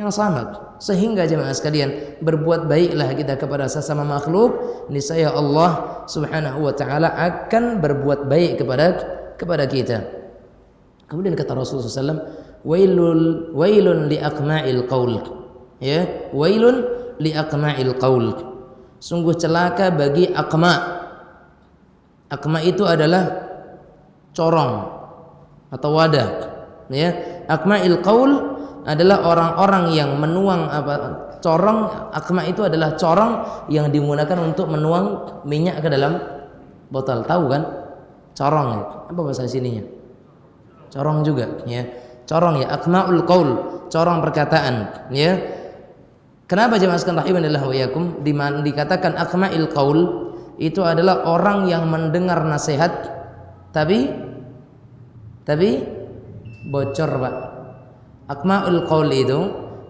sama. Sehingga jemaah sekalian, berbuat baiklah kita kepada sesama makhluk, niscaya Allah Subhanahu wa taala akan berbuat baik kepada kita. Kemudian kata Rasulullah SAW, wailun li aqma'il qaul, ya, wailun li aqma'il qaul, sungguh celaka bagi aqma. Aqma itu adalah corong atau wadah, ya. Aqma'il qaul adalah orang-orang yang menuang corong. Aqma itu adalah corong yang digunakan untuk menuang minyak ke dalam botol. Tahu kan? Corong, apa bahasa sininya? Corong juga, ya. Corong, ya, aqma'ul qaul, corong perkataan, ya. Kenapa jemaah sekalian rahimanillah wa iyyakum dikatakan aqma'il qaul? Itu adalah orang yang mendengar nasihat tapi bocor, Pak. Aqma'ul qaul itu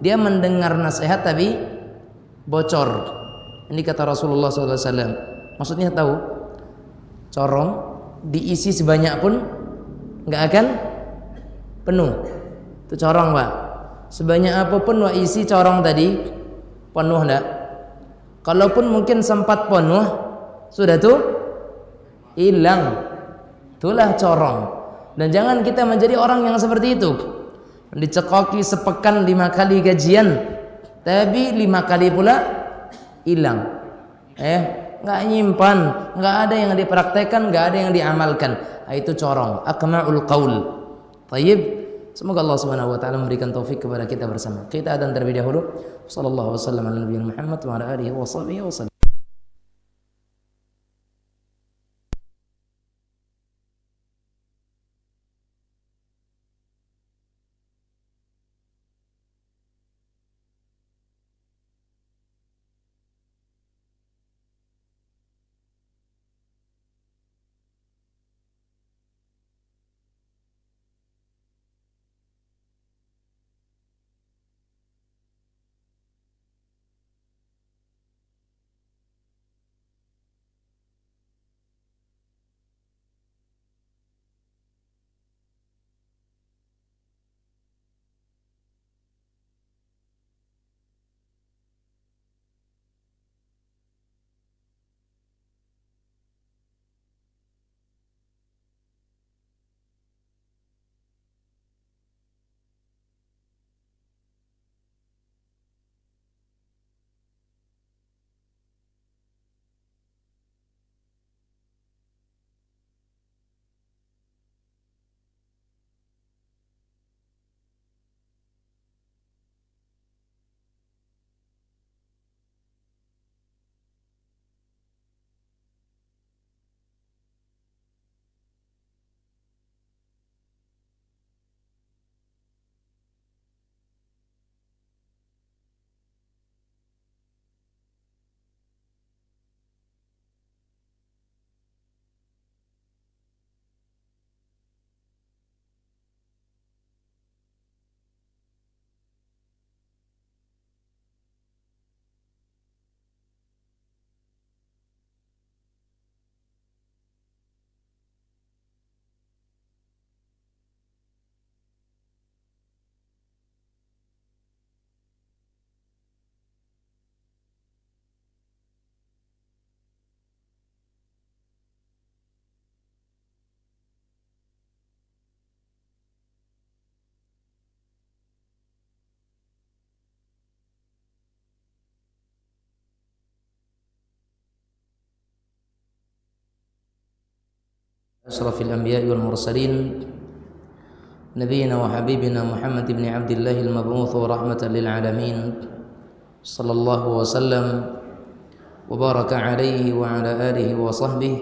dia mendengar nasihat tapi bocor. Ini kata Rasulullah SAW. Maksudnya tahu, corong diisi sebanyak pun nggak akan penuh. Itu corong, Pak. sebanyak apapun isi corong tadi penuh enggak? Kalaupun mungkin sempat penuh, sudah tuh hilang. Itulah corong. Dan jangan kita menjadi orang yang seperti itu. Dicekoki sepekan 5 kali gajian, tapi 5 kali pula hilang. Nggak nyimpan, nggak ada yang dipraktekkan, nggak ada yang diamalkan. Itu corong, akma'ul qaul. Tayyib. Semoga Allah Subhanahu wa taala memberikan taufik kepada kita bersama. Kita adzan terlebih dahulu. Sallallahu wasallam ala nabiyina Muhammad wa ala alihi wa sahbihi wasallam. أشرف الأنبياء والمرسلين نبينا وحبيبنا محمد بن عبد الله المبعوث رحمة للعالمين صلى الله وسلم وبارك عليه وعلى آله وصحبه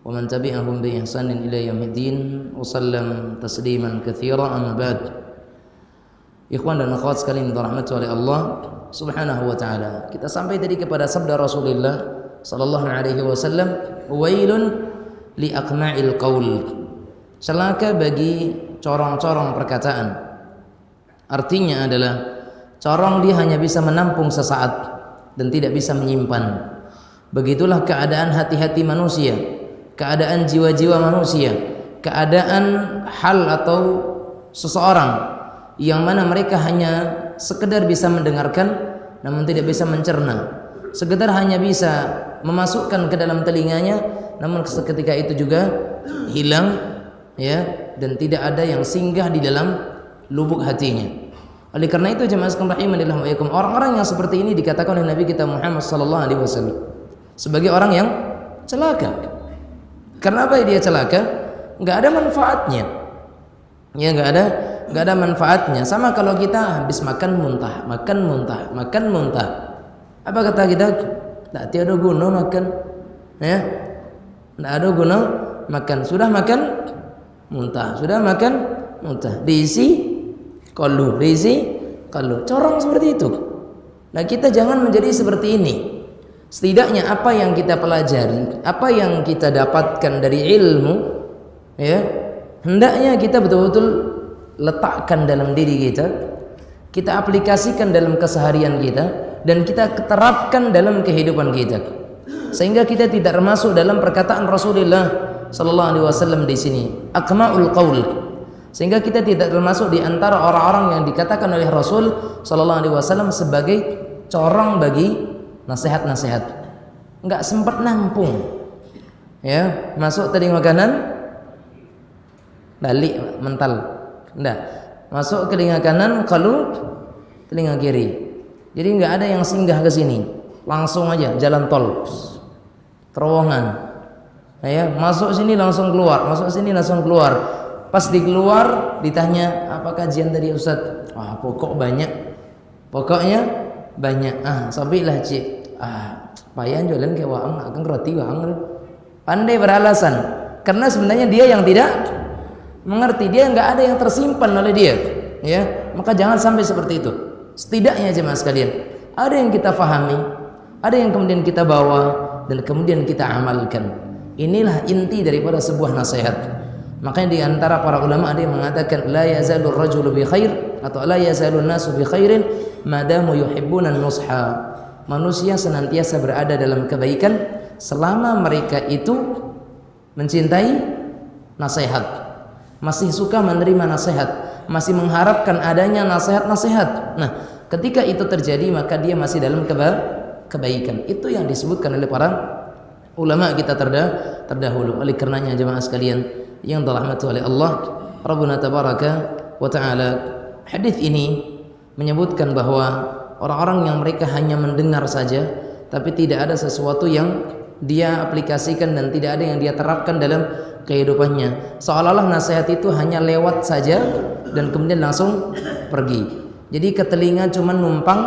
ومن تبعهم بإحسان إلى يوم الدين وسلم تسليما كثيرا أما بعد. Ikhwan dan akhwat sekalian dirahmati oleh Allah Subhanahu wa taala. Kita sampai tadi kepada sabda Rasulullah sallallahu alaihi wasallam, "Wailun li aqma'il qaul." Celaka bagi corong-corong perkataan. Artinya adalah corong dia hanya bisa menampung sesaat dan tidak bisa menyimpan. Begitulah keadaan hati-hati manusia, keadaan jiwa-jiwa manusia, keadaan hal atau seseorang yang mana mereka hanya sekedar bisa mendengarkan namun tidak bisa mencerna, sekedar hanya bisa memasukkan ke dalam telinganya namun seketika itu juga hilang, ya, dan tidak ada yang singgah di dalam lubuk hatinya. Oleh karena itu jemaah sekalian rahimanillah wa iyyakum, orang-orang yang seperti ini dikatakan oleh Nabi kita Muhammad sallallahu alaihi wasallam sebagai orang yang celaka. Kenapa dia celaka? Enggak ada manfaatnya. Ya, enggak ada manfaatnya. Sama kalau kita habis makan muntah. Apa kata kita? Tak tiada guna makan. Ya. Tak ada guna makan. Sudah makan muntah. Diisi kalau corong seperti itu. Nah, kita jangan menjadi seperti ini. Setidaknya apa yang kita pelajari, apa yang kita dapatkan dari ilmu, ya, hendaknya kita betul-betul letakkan dalam diri kita aplikasikan dalam keseharian kita, dan kita terapkan dalam kehidupan kita, sehingga kita tidak termasuk dalam perkataan Rasulullah sallallahu alaihi wasallam di sini, aqma'ul qaul, Sehingga kita tidak termasuk di antara orang-orang yang dikatakan oleh Rasul sallallahu alaihi wasallam sebagai corong bagi nasihat-nasihat. Enggak sempat nampung. Ya, masuk telinga kanan balik mental. Enggak. Masuk ke telinga kanan kalau telinga kiri. Jadi enggak ada yang singgah ke sini. Langsung aja jalan tol. Terowongan. Ya, masuk sini langsung keluar, masuk sini langsung keluar. Pas di keluar ditanya apa kajian tadi Ustaz? Pokoknya banyak. Sabilah cik. Payah jualan ke waang akan roti waang. Pandai beralasan. Karena sebenarnya dia yang tidak mengerti, dia enggak ada yang tersimpan oleh dia. Ya, maka jangan sampai seperti itu. Setidaknya jemaah sekalian, ada yang kita fahami, ada yang kemudian kita bawa dan kemudian kita amalkan. Inilah inti daripada sebuah nasihat. Makanya di antara para ulama ada yang mengatakan la yazalur rajulu bi khair atau la yazalun nasu bi khairin madamu yuhibbuna nusha. Manusia senantiasa berada dalam kebaikan selama mereka itu mencintai nasihat, masih suka menerima nasihat, masih mengharapkan adanya nasihat-nasihat. Nah, ketika itu terjadi maka dia masih dalam kebaikan. Itu yang disebutkan oleh para ulama kita terdahulu. Oleh karenanya jemaah sekalian yang dirahmati oleh Allah Rabbuna tabaraka wa ta'ala, hadis ini menyebutkan bahwa orang-orang yang mereka hanya mendengar saja tapi tidak ada sesuatu yang dia aplikasikan dan tidak ada yang dia terapkan dalam kehidupannya, seolah-olah nasihat itu hanya lewat saja dan kemudian langsung pergi. Jadi ke telinga cuma numpang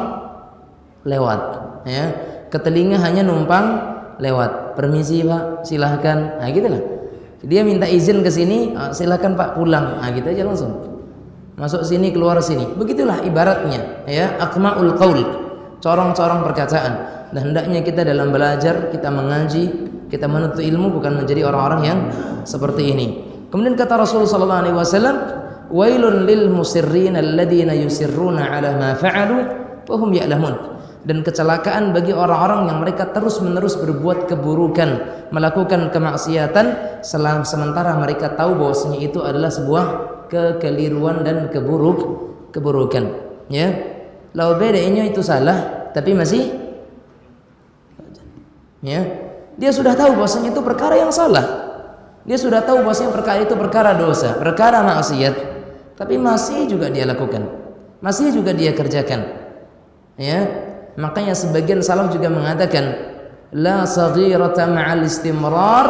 lewat, ya, ke telinga hanya numpang lewat, permisi Pak silahkan, nah gitulah. Dia minta izin ke sini, silakan Pak pulang, nah gitu aja langsung. Masuk sini keluar sini. Begitulah ibaratnya, ya, akmaul qaul, corong-corong perkataan. Dan hendaknya kita dalam belajar, kita mengaji, kita menuntut ilmu bukan menjadi orang-orang yang seperti ini. Kemudian kata Rasulullah sallallahu alaihi wasallam, wailun lil musirrin alladziina yusirruna ala ma fa'alu wa hum ya'lamun. Dan kecelakaan bagi orang-orang yang mereka terus-menerus berbuat keburukan, melakukan kemaksiatan sementara mereka tahu bahwasanya itu adalah sebuah kekeliruan dan keburukan. Ya, lau bedanya itu salah, tapi masih, ya, dia sudah tahu bahwasanya itu perkara yang salah. Dia sudah tahu bahwasanya perkara itu perkara dosa, perkara maksiat, tapi masih juga dia lakukan, masih juga dia kerjakan. Ya. Makanya sebagian salaf juga mengatakan la saghirata ma'al istimrar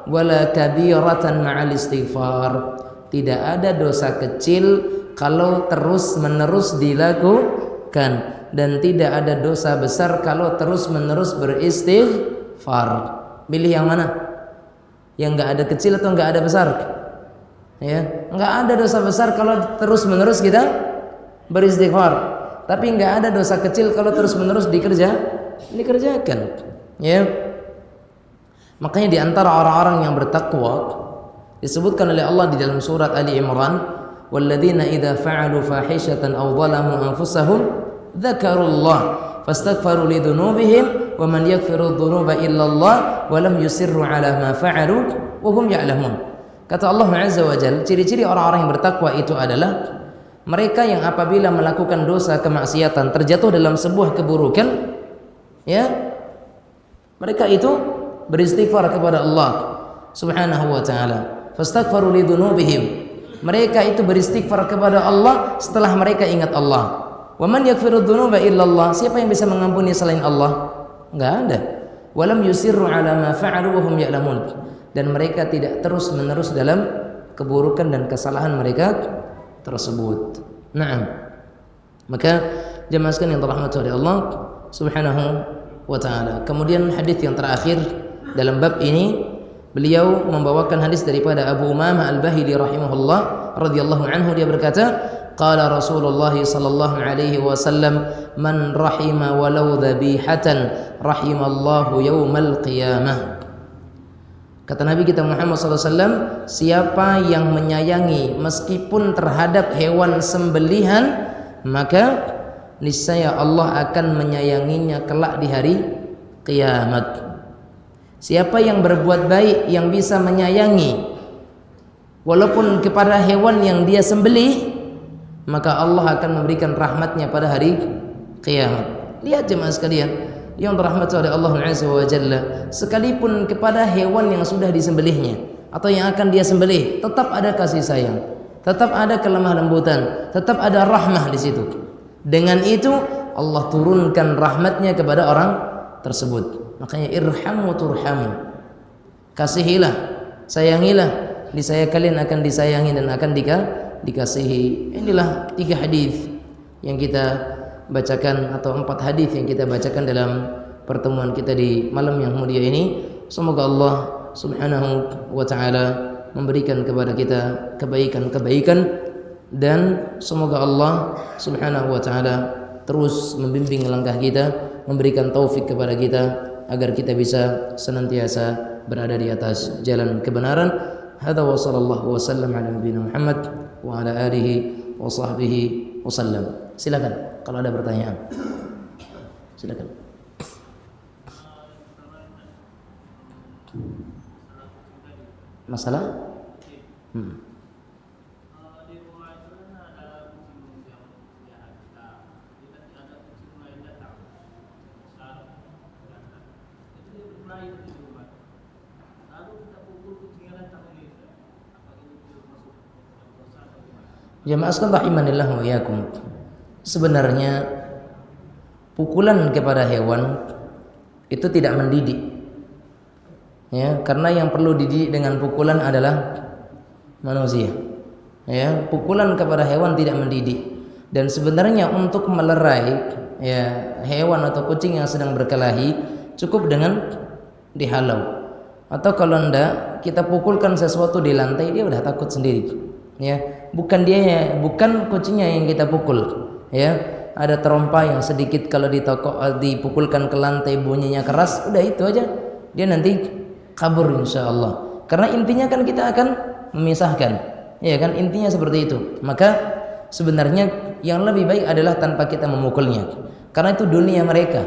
wala kabiratan ma'al istighfar. Tidak ada dosa kecil kalau terus-menerus dilakukan, dan tidak ada dosa besar kalau terus-menerus beristighfar. Pilih yang mana? Yang enggak ada kecil atau enggak ada besar? Ya, enggak ada dosa besar kalau terus-menerus kita beristighfar. Tapi enggak ada dosa kecil kalau terus-menerus dikerjakan. Ya. Makanya di antara orang-orang yang bertakwa disebutkan oleh Allah di dalam surat Ali Imran, walladzina idza fa'alu fahishatan aw zalamu anfusahum dzakarullah fastaghfaru lidzunubihim wa man yaghfiru dzunuba illa Allah wa lam yusirru ala ma fa'alu wa hum ya'lamun. Kata Allah Azza wa Jalla, ciri-ciri orang-orang yang bertakwa itu adalah mereka yang apabila melakukan dosa kemaksiatan, terjatuh dalam sebuah keburukan, ya, mereka itu beristighfar kepada Allah Subhanahu wa taala. Fastaghfaru lidzunubihim. Mereka itu beristighfar kepada Allah setelah mereka ingat Allah. Wa man yaghfiru dzunuba illa Allah. Siapa yang bisa mengampuni selain Allah? Enggak ada. Wa lam yusirru ala ma fa'alu wa hum ya'lamun. Dan mereka tidak terus-menerus dalam keburukan dan kesalahan mereka tersebut. Naam. Maka jemaah sekalian yang dirahmati oleh Allah Subhanahu wa taala. Kemudian hadis yang terakhir dalam bab ini, beliau membawakan hadis daripada Abu Umamah Al-Bahili rahimahullah radhiyallahu anhu. Dia berkata, qala Rasulullah sallallahu alaihi wasallam, man rahima walau dhabihatan rahimallahu yaumal qiyamah. Kata Nabi kita Muhammad SAW, siapa yang menyayangi meskipun terhadap hewan sembelihan, maka niscaya Allah akan menyayanginya kelak di hari kiamat. Siapa yang berbuat baik, yang bisa menyayangi walaupun kepada hewan yang dia sembelih, maka Allah akan memberikan rahmatnya pada hari kiamat. Lihat jemaah sekalian yang dirahmati oleh Allah Azza wa Jalla, sekalipun kepada hewan yang sudah disembelihnya atau yang akan dia sembelih, tetap ada kasih sayang, tetap ada kelemah lembutan, tetap ada rahmah di situ. Dengan itu Allah turunkan rahmatnya kepada orang tersebut. Makanya irhamu turhamu, kasihilah, sayangilah, niscaya kalian akan disayangi dan akan dikasihi. Inilah 3 hadis yang kita bacakan, atau 4 hadis yang kita bacakan dalam pertemuan kita di malam yang mulia ini. Semoga Allah Subhanahu wa taala memberikan kepada kita kebaikan-kebaikan, dan semoga Allah Subhanahu wa taala terus membimbing langkah kita, memberikan taufik kepada kita agar kita bisa senantiasa berada di atas jalan kebenaran. Hadza wa sallallahu wasallam ala nabiyina Muhammad wa ala alihi wa sahbihi wasallam. Silakan kalau ada pertanyaan. Silakan. Masalah? Jamaah sekalian rahimanillah wa iyyakum. Sebenarnya pukulan kepada hewan itu tidak mendidik. Ya, karena yang perlu dididik dengan pukulan adalah manusia. Ya, pukulan kepada hewan tidak mendidik. Dan sebenarnya untuk melerai ya hewan atau kucing yang sedang berkelahi cukup dengan dihalau. Atau kalau enggak, kita pukulkan sesuatu di lantai, dia udah takut sendiri. Ya, bukan kucingnya yang kita pukul. Ya, ada terompa yang sedikit kalau dipukulkan ke lantai bunyinya keras, udah itu aja, dia nanti kabur insyaallah. Karena intinya kan kita akan memisahkan, ya kan, intinya seperti itu. Maka sebenarnya yang lebih baik adalah tanpa kita memukulnya, karena itu dunia mereka,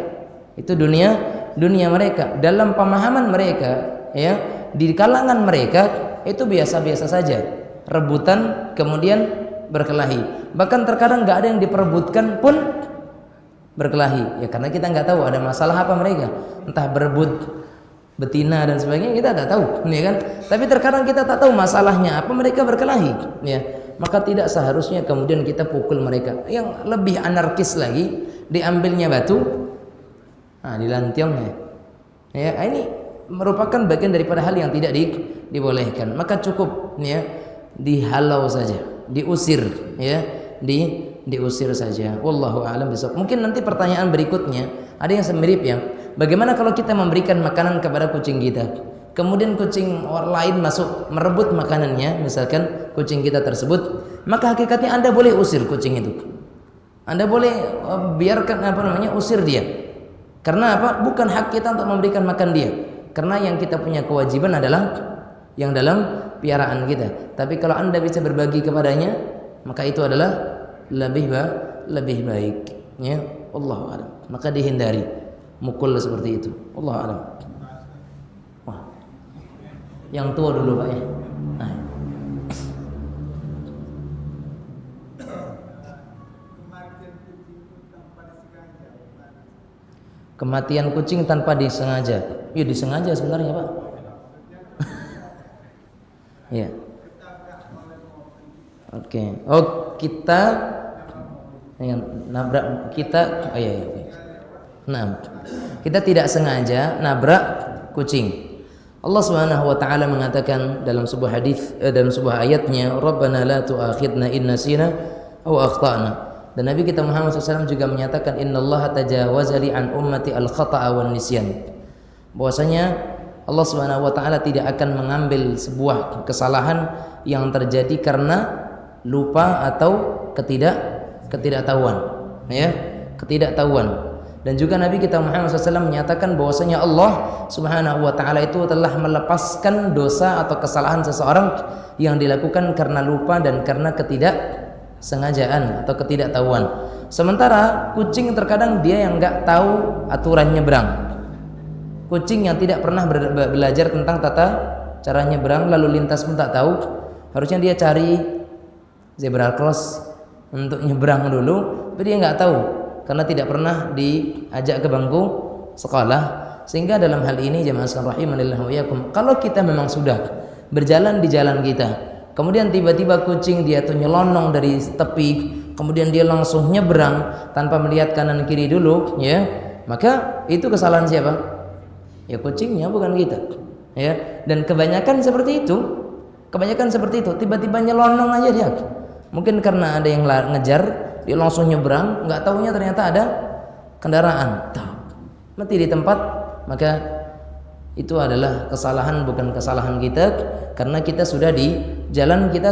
itu dunia mereka, dalam pemahaman mereka, ya, di kalangan mereka itu biasa-biasa saja, rebutan kemudian berkelahi. Bahkan terkadang nggak ada yang diperebutkan pun berkelahi, ya karena kita nggak tahu ada masalah apa mereka, entah berebut betina dan sebagainya, kita tak tahu, ya kan. Tapi terkadang kita tak tahu masalahnya apa, mereka berkelahi, ya. Maka tidak seharusnya kemudian kita pukul mereka. Yang lebih anarkis lagi, diambilnya batu, dilantiongnya. Ya, ini merupakan bagian daripada hal yang tidak dibolehkan. Maka cukup, ya, dihalau saja, diusir, ya, diusir saja. Wallahu a'lam bishawab. Mungkin nanti pertanyaan berikutnya ada yang semirip ya. Bagaimana kalau kita memberikan makanan kepada kucing kita, kemudian kucing orang lain masuk merebut makanannya, misalkan kucing kita tersebut, maka hakikatnya Anda boleh usir kucing itu. Anda boleh biarkan usir dia. Karena apa? Bukan hak kita untuk memberikan makan dia. Karena yang kita punya kewajiban adalah yang dalam piaraan kita. Tapi kalau Anda bisa berbagi kepadanya, maka itu adalah lebih baik, ya. Wallahu a'lam. Maka dihindari mukul seperti itu. Wallahu a'lam. Wah. Yang tua dulu, Pak, ya. Kematian kucing tanpa disengaja. Ya disengaja sebenarnya, Pak. Ya. Oke. Oh, kita yang nabrak kita. Oh iya. Nah, kita tidak sengaja nabrak kucing. Allah Subhanahu wa taala mengatakan dalam sebuah hadis, dalam sebuah ayatnya, Rabbana la tu'akhidna in nasina aw akhtana. Dan Nabi kita Muhammad SAW juga menyatakan, innallaha tajawaza li an ummati al-khata'a wan nisyan. Bahwasanya Allah Subhanahu wa taala tidak akan mengambil sebuah kesalahan yang terjadi karena lupa atau ketidaktahuan, ya, ketidaktahuan. Dan juga Nabi kita Muhammad SAW menyatakan bahwasanya Allah Subhanahu wa taala itu telah melepaskan dosa atau kesalahan seseorang yang dilakukan karena lupa dan karena ketidaksengajaan atau ketidaktahuan. Sementara kucing terkadang dia yang enggak tahu aturan nyebrang. Kucing yang tidak pernah belajar tentang tata cara nyebrang, lalu lintas pun tak tahu, Harusnya dia cari zebra cross untuk nyebrang dulu, tapi dia nggak tahu karena tidak pernah diajak ke bangku sekolah. Sehingga dalam hal ini jemaah sekalian rahimanillah wa iyyakum, kalau kita memang sudah berjalan di jalan kita, kemudian tiba-tiba kucing dia tuh nyelonong dari tepi, kemudian dia langsung nyebrang tanpa melihat kanan kiri dulu, ya, maka itu kesalahan siapa? Ya kucingnya, bukan kita, ya. Dan kebanyakan seperti itu, tiba-tiba nyelonong aja dia. Mungkin karena ada yang ngejar, dia langsung nyebrang, nggak taunya ternyata ada kendaraan, mati di tempat. Maka itu adalah kesalahan, bukan kesalahan kita, karena kita sudah di jalan kita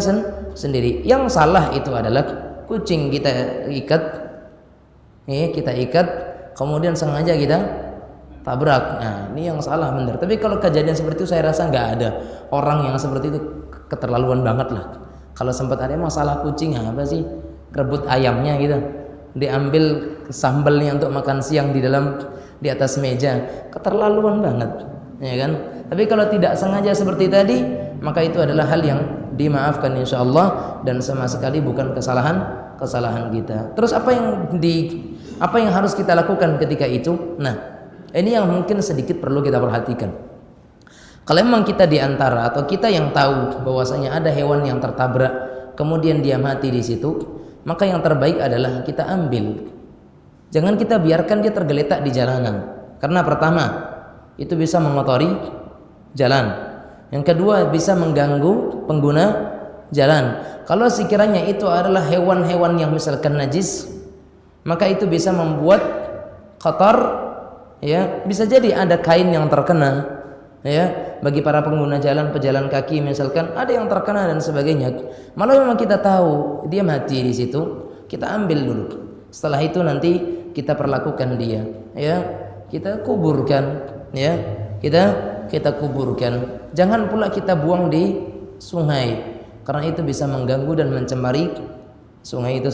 sendiri. Yang salah itu adalah kucing kita ikat, kemudian sengaja kita tabrak. Nah, ini yang salah benar. Tapi kalau kejadian seperti itu saya rasa nggak ada orang yang seperti itu, keterlaluan banget lah. Kalau sempat ada masalah kucing, apa sih, rebut ayamnya gitu, diambil sambalnya untuk makan siang di atas meja, keterlaluan banget, ya kan? Tapi kalau tidak sengaja seperti tadi, maka itu adalah hal yang dimaafkan insyaallah dan sama sekali bukan kesalahan kita. Terus apa yang harus kita lakukan ketika itu? Nah, ini yang mungkin sedikit perlu kita perhatikan. Kalau memang kita diantara atau kita yang tahu bahwasanya ada hewan yang tertabrak, kemudian dia mati di situ, maka yang terbaik adalah kita ambil. Jangan kita biarkan dia tergeletak di jalanan. Karena pertama, itu bisa mengotori jalan. Yang kedua, bisa mengganggu pengguna jalan. Kalau sekiranya itu adalah hewan-hewan yang misalkan najis, maka itu bisa membuat kotor, ya, bisa jadi ada kain yang terkena, ya, bagi para pengguna jalan, pejalan kaki misalkan ada yang terkena dan sebagainya. Malah memang kita tahu dia mati di situ, kita ambil dulu. Setelah itu nanti kita perlakukan dia, ya, kita kuburkan, ya, kita kuburkan. Jangan pula kita buang di sungai, karena itu bisa mengganggu dan mencemari sungai itu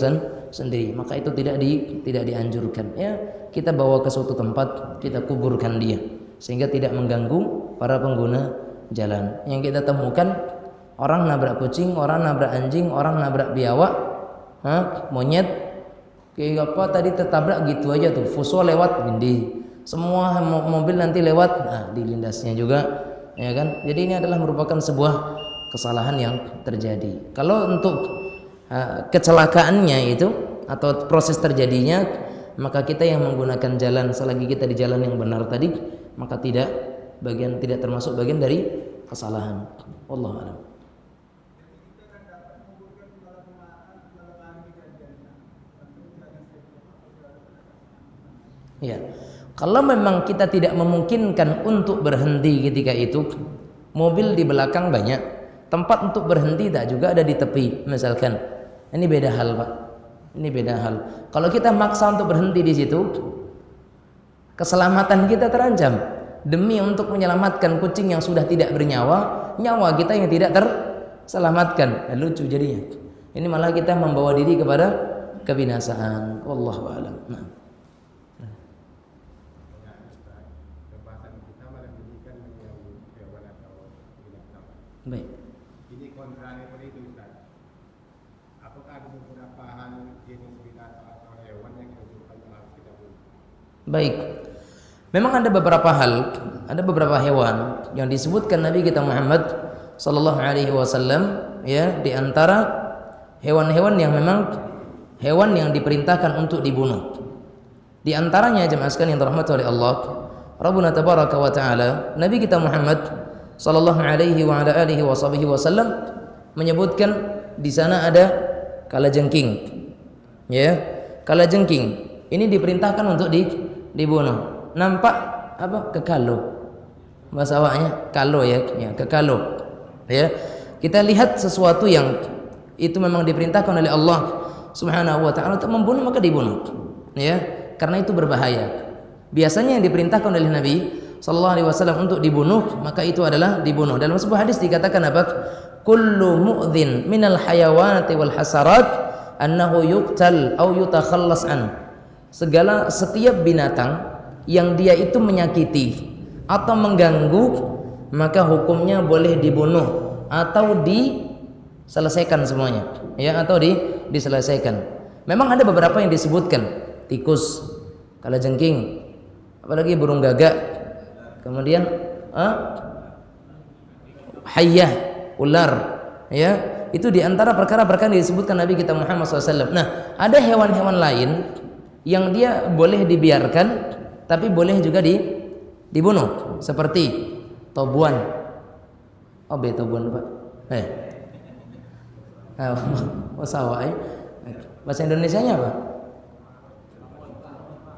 sendiri. Maka itu tidak dianjurkan, ya. Kita bawa ke suatu tempat, kita kuburkan dia sehingga tidak mengganggu para pengguna jalan. Yang kita temukan orang nabrak kucing, orang nabrak anjing, orang nabrak biawak, monyet, kayak apa tadi tertabrak gitu aja tuh, fuso lewat gini, semua mobil nanti lewat, di lindasnya juga, ya kan? Jadi ini adalah merupakan sebuah kesalahan yang terjadi. Kalau untuk kecelakaannya itu atau proses terjadinya, maka kita yang menggunakan jalan selagi kita di jalan yang benar tadi, maka tidak termasuk bagian dari kesalahan. Wallahu a'lam. Ya, kalau memang kita tidak memungkinkan untuk berhenti ketika itu, mobil di belakang banyak, tempat untuk berhenti tak juga ada di tepi, misalkan. Ini beda hal, Pak. Ini beda hal. Kalau kita maksa untuk berhenti di situ, keselamatan kita terancam demi untuk menyelamatkan kucing yang sudah tidak bernyawa, nyawa kita yang tidak terselamatkan. Lucu jadinya. Ini malah kita membawa diri kepada kebinasaan. Wallahu a'lam. Nah. Baik. Ini kontranya pada itu, Ustaz. Apakah ada beberapa hal jenis binatang atau hewan yang harus kita bunuh? Baik. Memang ada beberapa hewan yang disebutkan Nabi kita Muhammad sallallahu alaihi wasallam, ya, di antara hewan-hewan yang memang hewan yang diperintahkan untuk dibunuh. Di antaranya jemaah sekalian yang dirahmati oleh Allah, Rabbuna tabaraka wa taala, Nabi kita Muhammad sallallahu alaihi wa ala alihi wasallam menyebutkan di sana ada kalajengking, ya, kalajengking ini diperintahkan untuk dibunuh. Nampak apa, kekalo, bahasa awaknya kalo, ya, kekalo, ya. Kita lihat sesuatu yang itu memang diperintahkan oleh Allah Subhanahu wa taala untuk membunuh, maka dibunuh, ya, karena itu berbahaya. Biasanya yang diperintahkan oleh Nabi sallallahu alaihi wasallam untuk dibunuh, maka itu adalah dibunuh. Dalam sebuah hadis dikatakan apa? Kullu mu'dhin minal hayawanati wal hasarat annahu yuqtal au yutakhallas an. Setiap binatang yang dia itu menyakiti atau mengganggu, maka hukumnya boleh dibunuh atau selesaikan semuanya, ya, atau diselesaikan. Memang ada beberapa yang disebutkan, tikus, kalajengking, apalagi burung gagak, kemudian hayyah, ular, ya, itu diantara perkara-perkara yang disebutkan Nabi kita Muhammad SAW. Nah, ada hewan-hewan lain yang dia boleh dibiarkan, tapi boleh juga dibunuh, seperti tobuan. Oh, tobuan Pak. Sawah. Bahasa Indonesianya apa?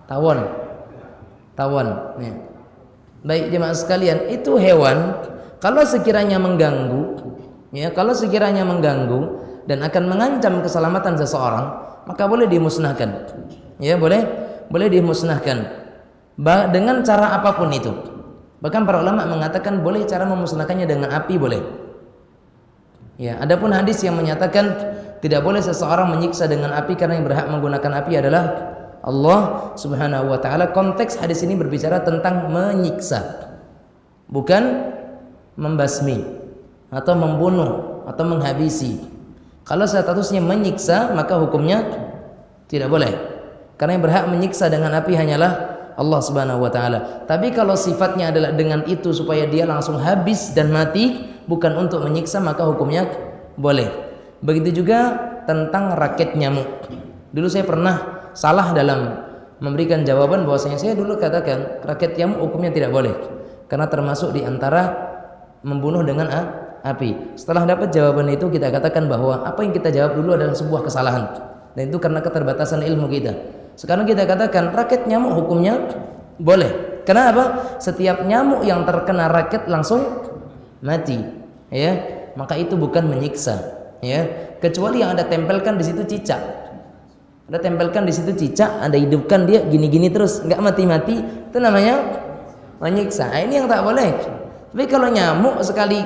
Tawon. Tawon. Ya. Baik jemaah sekalian, itu hewan kalau sekiranya mengganggu, ya, kalau sekiranya mengganggu dan akan mengancam keselamatan seseorang, maka boleh dimusnahkan. Ya, boleh dimusnahkan dengan cara apapun itu. Bahkan para ulama mengatakan boleh cara memusnahkannya dengan api, boleh. Ya, adapun hadis yang menyatakan tidak boleh seseorang menyiksa dengan api karena yang berhak menggunakan api adalah Allah Subhanahu wa taala. Konteks hadis ini berbicara tentang menyiksa, bukan membasmi atau membunuh atau menghabisi. Kalau statusnya menyiksa, maka hukumnya tidak boleh. Karena yang berhak menyiksa dengan api hanyalah Allah Subhanahu wa taala. Tapi kalau sifatnya adalah dengan itu supaya dia langsung habis dan mati, bukan untuk menyiksa, maka hukumnya boleh. Begitu juga tentang raket nyamuk. Dulu saya pernah salah dalam memberikan jawaban, bahwasanya saya dulu katakan raket nyamuk hukumnya tidak boleh karena termasuk di antara membunuh dengan api. Setelah dapat jawaban itu, kita katakan bahwa apa yang kita jawab dulu adalah sebuah kesalahan, dan itu karena keterbatasan ilmu kita. Sekarang kita katakan raket nyamuk hukumnya boleh. Kenapa? Setiap nyamuk yang terkena raket langsung mati, ya, maka itu bukan menyiksa, ya, kecuali yang Anda tempelkan di situ cicak. Anda tempelkan di situ cicak, Anda hidupkan dia gini-gini terus, nggak mati-mati, itu namanya menyiksa. Nah, ini yang tak boleh. Tapi kalau nyamuk sekali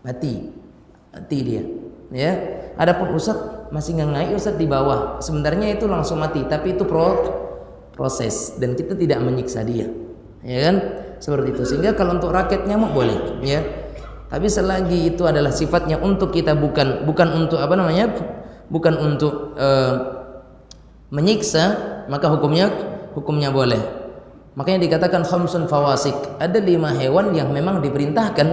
mati dia, ya. Adapun Ustaz masih ngangai, Ustaz di bawah, sebenarnya itu langsung mati, tapi itu proses dan kita tidak menyiksa dia, ya kan, seperti itu. Sehingga kalau untuk raket nyamuk boleh, ya. Tapi selagi itu adalah sifatnya untuk kita, bukan untuk bukan untuk menyiksa, maka hukumnya boleh. Makanya dikatakan khamsun fawasik, ada 5 hewan yang memang diperintahkan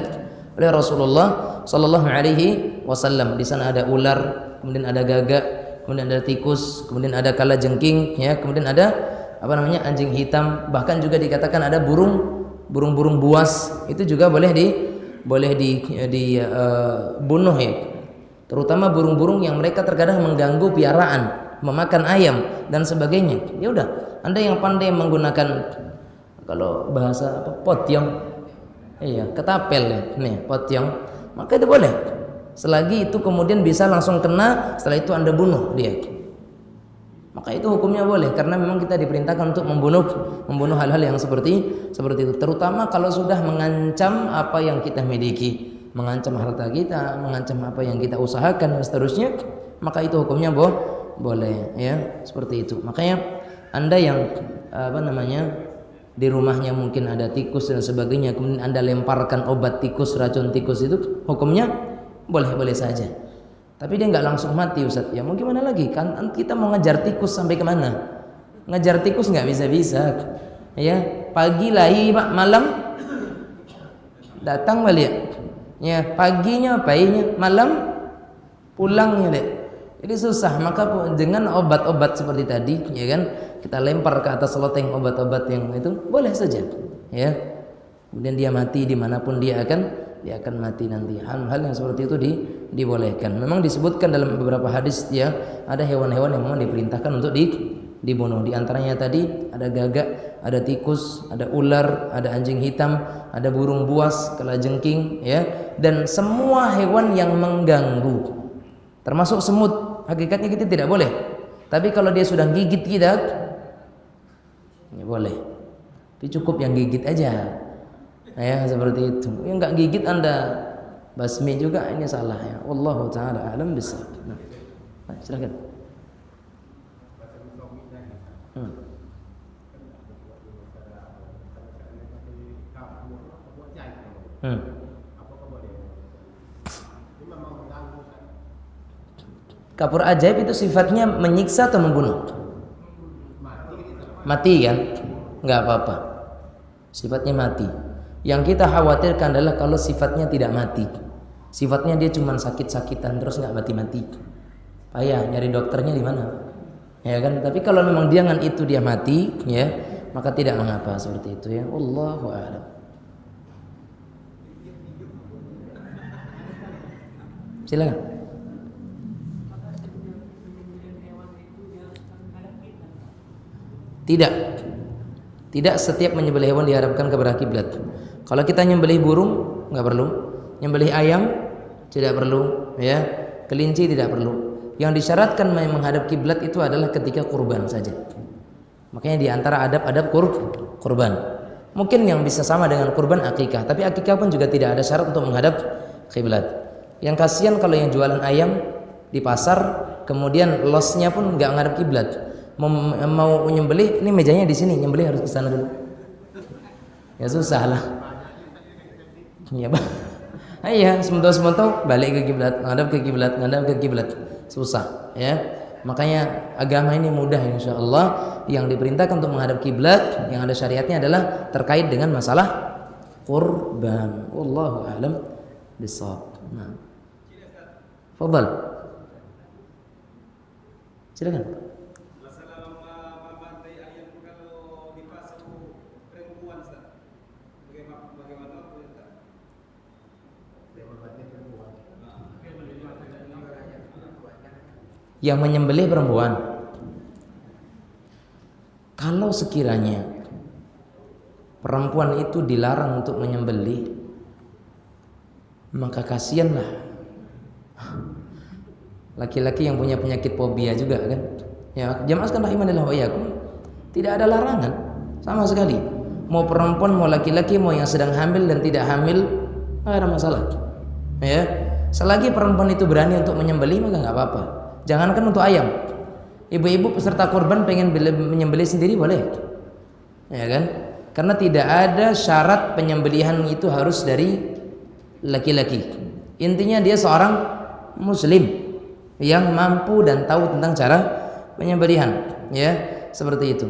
oleh Rasulullah sallallahu alaihi wasallam. Di sana ada ular, kemudian ada gagak, kemudian ada tikus, kemudian ada kalajengking, ya, kemudian ada anjing hitam, bahkan juga dikatakan ada burung buas, itu juga boleh dibunuh, ya. Terutama burung-burung yang mereka terkadang mengganggu piaraan, memakan ayam dan sebagainya. Ya udah, Anda yang pandai menggunakan, kalau bahasa potyong, iya, ketapel, ya, nih potyong, maka itu boleh. Selagi itu kemudian bisa langsung kena, setelah itu Anda bunuh dia, maka itu hukumnya boleh, karena memang kita diperintahkan untuk membunuh hal-hal yang seperti itu. Terutama kalau sudah mengancam apa yang kita miliki, mengancam harta kita, mengancam apa yang kita usahakan dan seterusnya, maka itu hukumnya boleh, ya, seperti itu. Makanya Anda yang di rumahnya mungkin ada tikus dan sebagainya, kemudian Anda lemparkan obat tikus, racun tikus, itu hukumnya boleh saja. Tapi dia nggak langsung mati, Ustaz. Ya mau gimana lagi, kan kita mau ngejar tikus sampai kemana? Ngejar tikus nggak bisa, ya. Pagi lahir, malam datang balik, ya. Paginya bayinya, malam pulangnya, deh. Jadi susah. Maka dengan obat-obat seperti tadi, ya kan, kita lempar ke atas loteng obat-obat yang itu, boleh saja, ya. Kemudian dia mati dimanapun dia akan mati nanti. Hal-hal yang seperti itu dibolehkan. Memang disebutkan dalam beberapa hadis, ya, ada hewan-hewan yang memang diperintahkan untuk dibunuh. Di antaranya tadi ada gagak, ada tikus, ada ular, ada anjing hitam, ada burung buas, kalajengking, ya, dan semua hewan yang mengganggu, termasuk semut. Hakikatnya kita tidak boleh, tapi kalau dia sudah gigit kita, ya boleh. Tapi cukup yang gigit aja, ya, seperti itu. Yang nggak gigit Anda basmi juga, ini salah, ya. Wallahu taala alam bisawab. Nah, silakan. Apakah boleh? Ini memang mengganggu Kapur ajaib itu sifatnya menyiksa atau membunuh? Mati kan? Nggak apa-apa. Sifatnya mati. Yang kita khawatirkan adalah kalau sifatnya tidak mati. Sifatnya dia cuma sakit-sakitan terus nggak mati-mati. Payah nyari dokternya di mana? Ya kan? Tapi kalau memang dia dengan itu dia mati, ya, maka tidak mengapa seperti itu ya. Wallahu a'lam. Silakan. Tidak. Tidak setiap menyembelih hewan diharapkan kepada kiblat. Kalau kita nyembelih burung nggak perlu, nyembelih ayam tidak perlu, ya. Kelinci tidak perlu. Yang disyaratkan menghadap kiblat itu adalah ketika kurban saja. Makanya di antara adab-adab kurban. Mungkin yang bisa sama dengan kurban akikah, tapi akikah pun juga tidak ada syarat untuk menghadap kiblat. Yang kasihan kalau yang jualan ayam di pasar, kemudian losnya pun nggak menghadap kiblat. Mau nyembelih, ini mejanya di sini, nyembelih harus ke sana dulu. Ya susah lah. Ya bang. Iya, sementara balik ke kiblat, ngadap ke kiblat, ngadap ke kiblat. Susah, ya. Makanya agama ini mudah insyaallah. Yang diperintahkan untuk menghadap kiblat, yang ada syariatnya adalah terkait dengan masalah kurban. Wallahu a'lam bishawab. Nah. Fadhal. Silakan. Yang menyembelih perempuan. Kalau sekiranya perempuan itu dilarang untuk menyembelih, maka kasihanlah laki-laki yang punya penyakit fobia juga kan. Ya, jamaah sekalian rahimanillah wa iyyakum. Tidak ada larangan sama sekali. Mau perempuan, mau laki-laki, mau yang sedang hamil dan tidak hamil, nggak ada masalah. Ya, selagi perempuan itu berani untuk menyembelih maka nggak apa-apa. Jangankan untuk ayam, ibu-ibu peserta kurban pengen menyembelih sendiri boleh, ya kan? Karena tidak ada syarat penyembelihan itu harus dari laki-laki. Intinya dia seorang muslim yang mampu dan tahu tentang cara penyembelihan, ya seperti itu.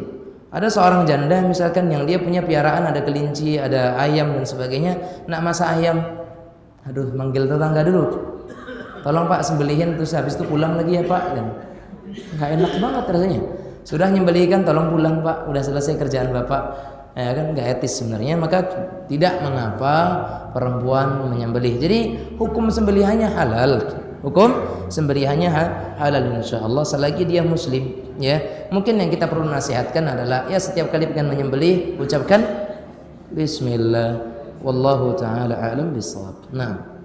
Ada seorang janda misalkan yang dia punya piaraan, ada kelinci, ada ayam dan sebagainya, nak masak ayam, aduh manggil tetangga dulu. Tolong Pak sembelihin, terus habis itu pulang lagi ya Pak, dan nggak enak banget rasanya. Sudah nyembelihkan, tolong pulang Pak, udah selesai kerjaan Bapak, ya kan nggak etis sebenarnya. Maka tidak mengapa perempuan menyembelih. Jadi hukum sembelihannya halal, hukum sembelihannya halal insyaallah selagi dia muslim. Ya mungkin yang kita perlu nasihatkan adalah ya setiap kali pengen menyembelih ucapkan Bismillah, wallahu taala a'lam bishawab. Nah.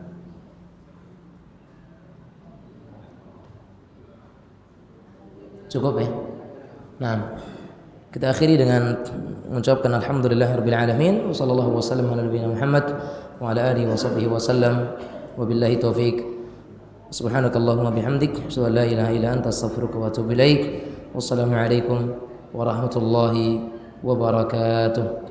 Cukup ya. Nah, kita akhiri dengan mengucapkan alhamdulillahirabbil alamin wa sallallahu wasallam ala nabiyina Muhammad wa ala alihi wa sahbihi wasallam wa billahi taufik. Subhanakallahumma bihamdik asyhadu an la ilaha illa anta astaghfiruka wa atubu ilaik. Wassalamu alaikum warahmatullahi wabarakatuh.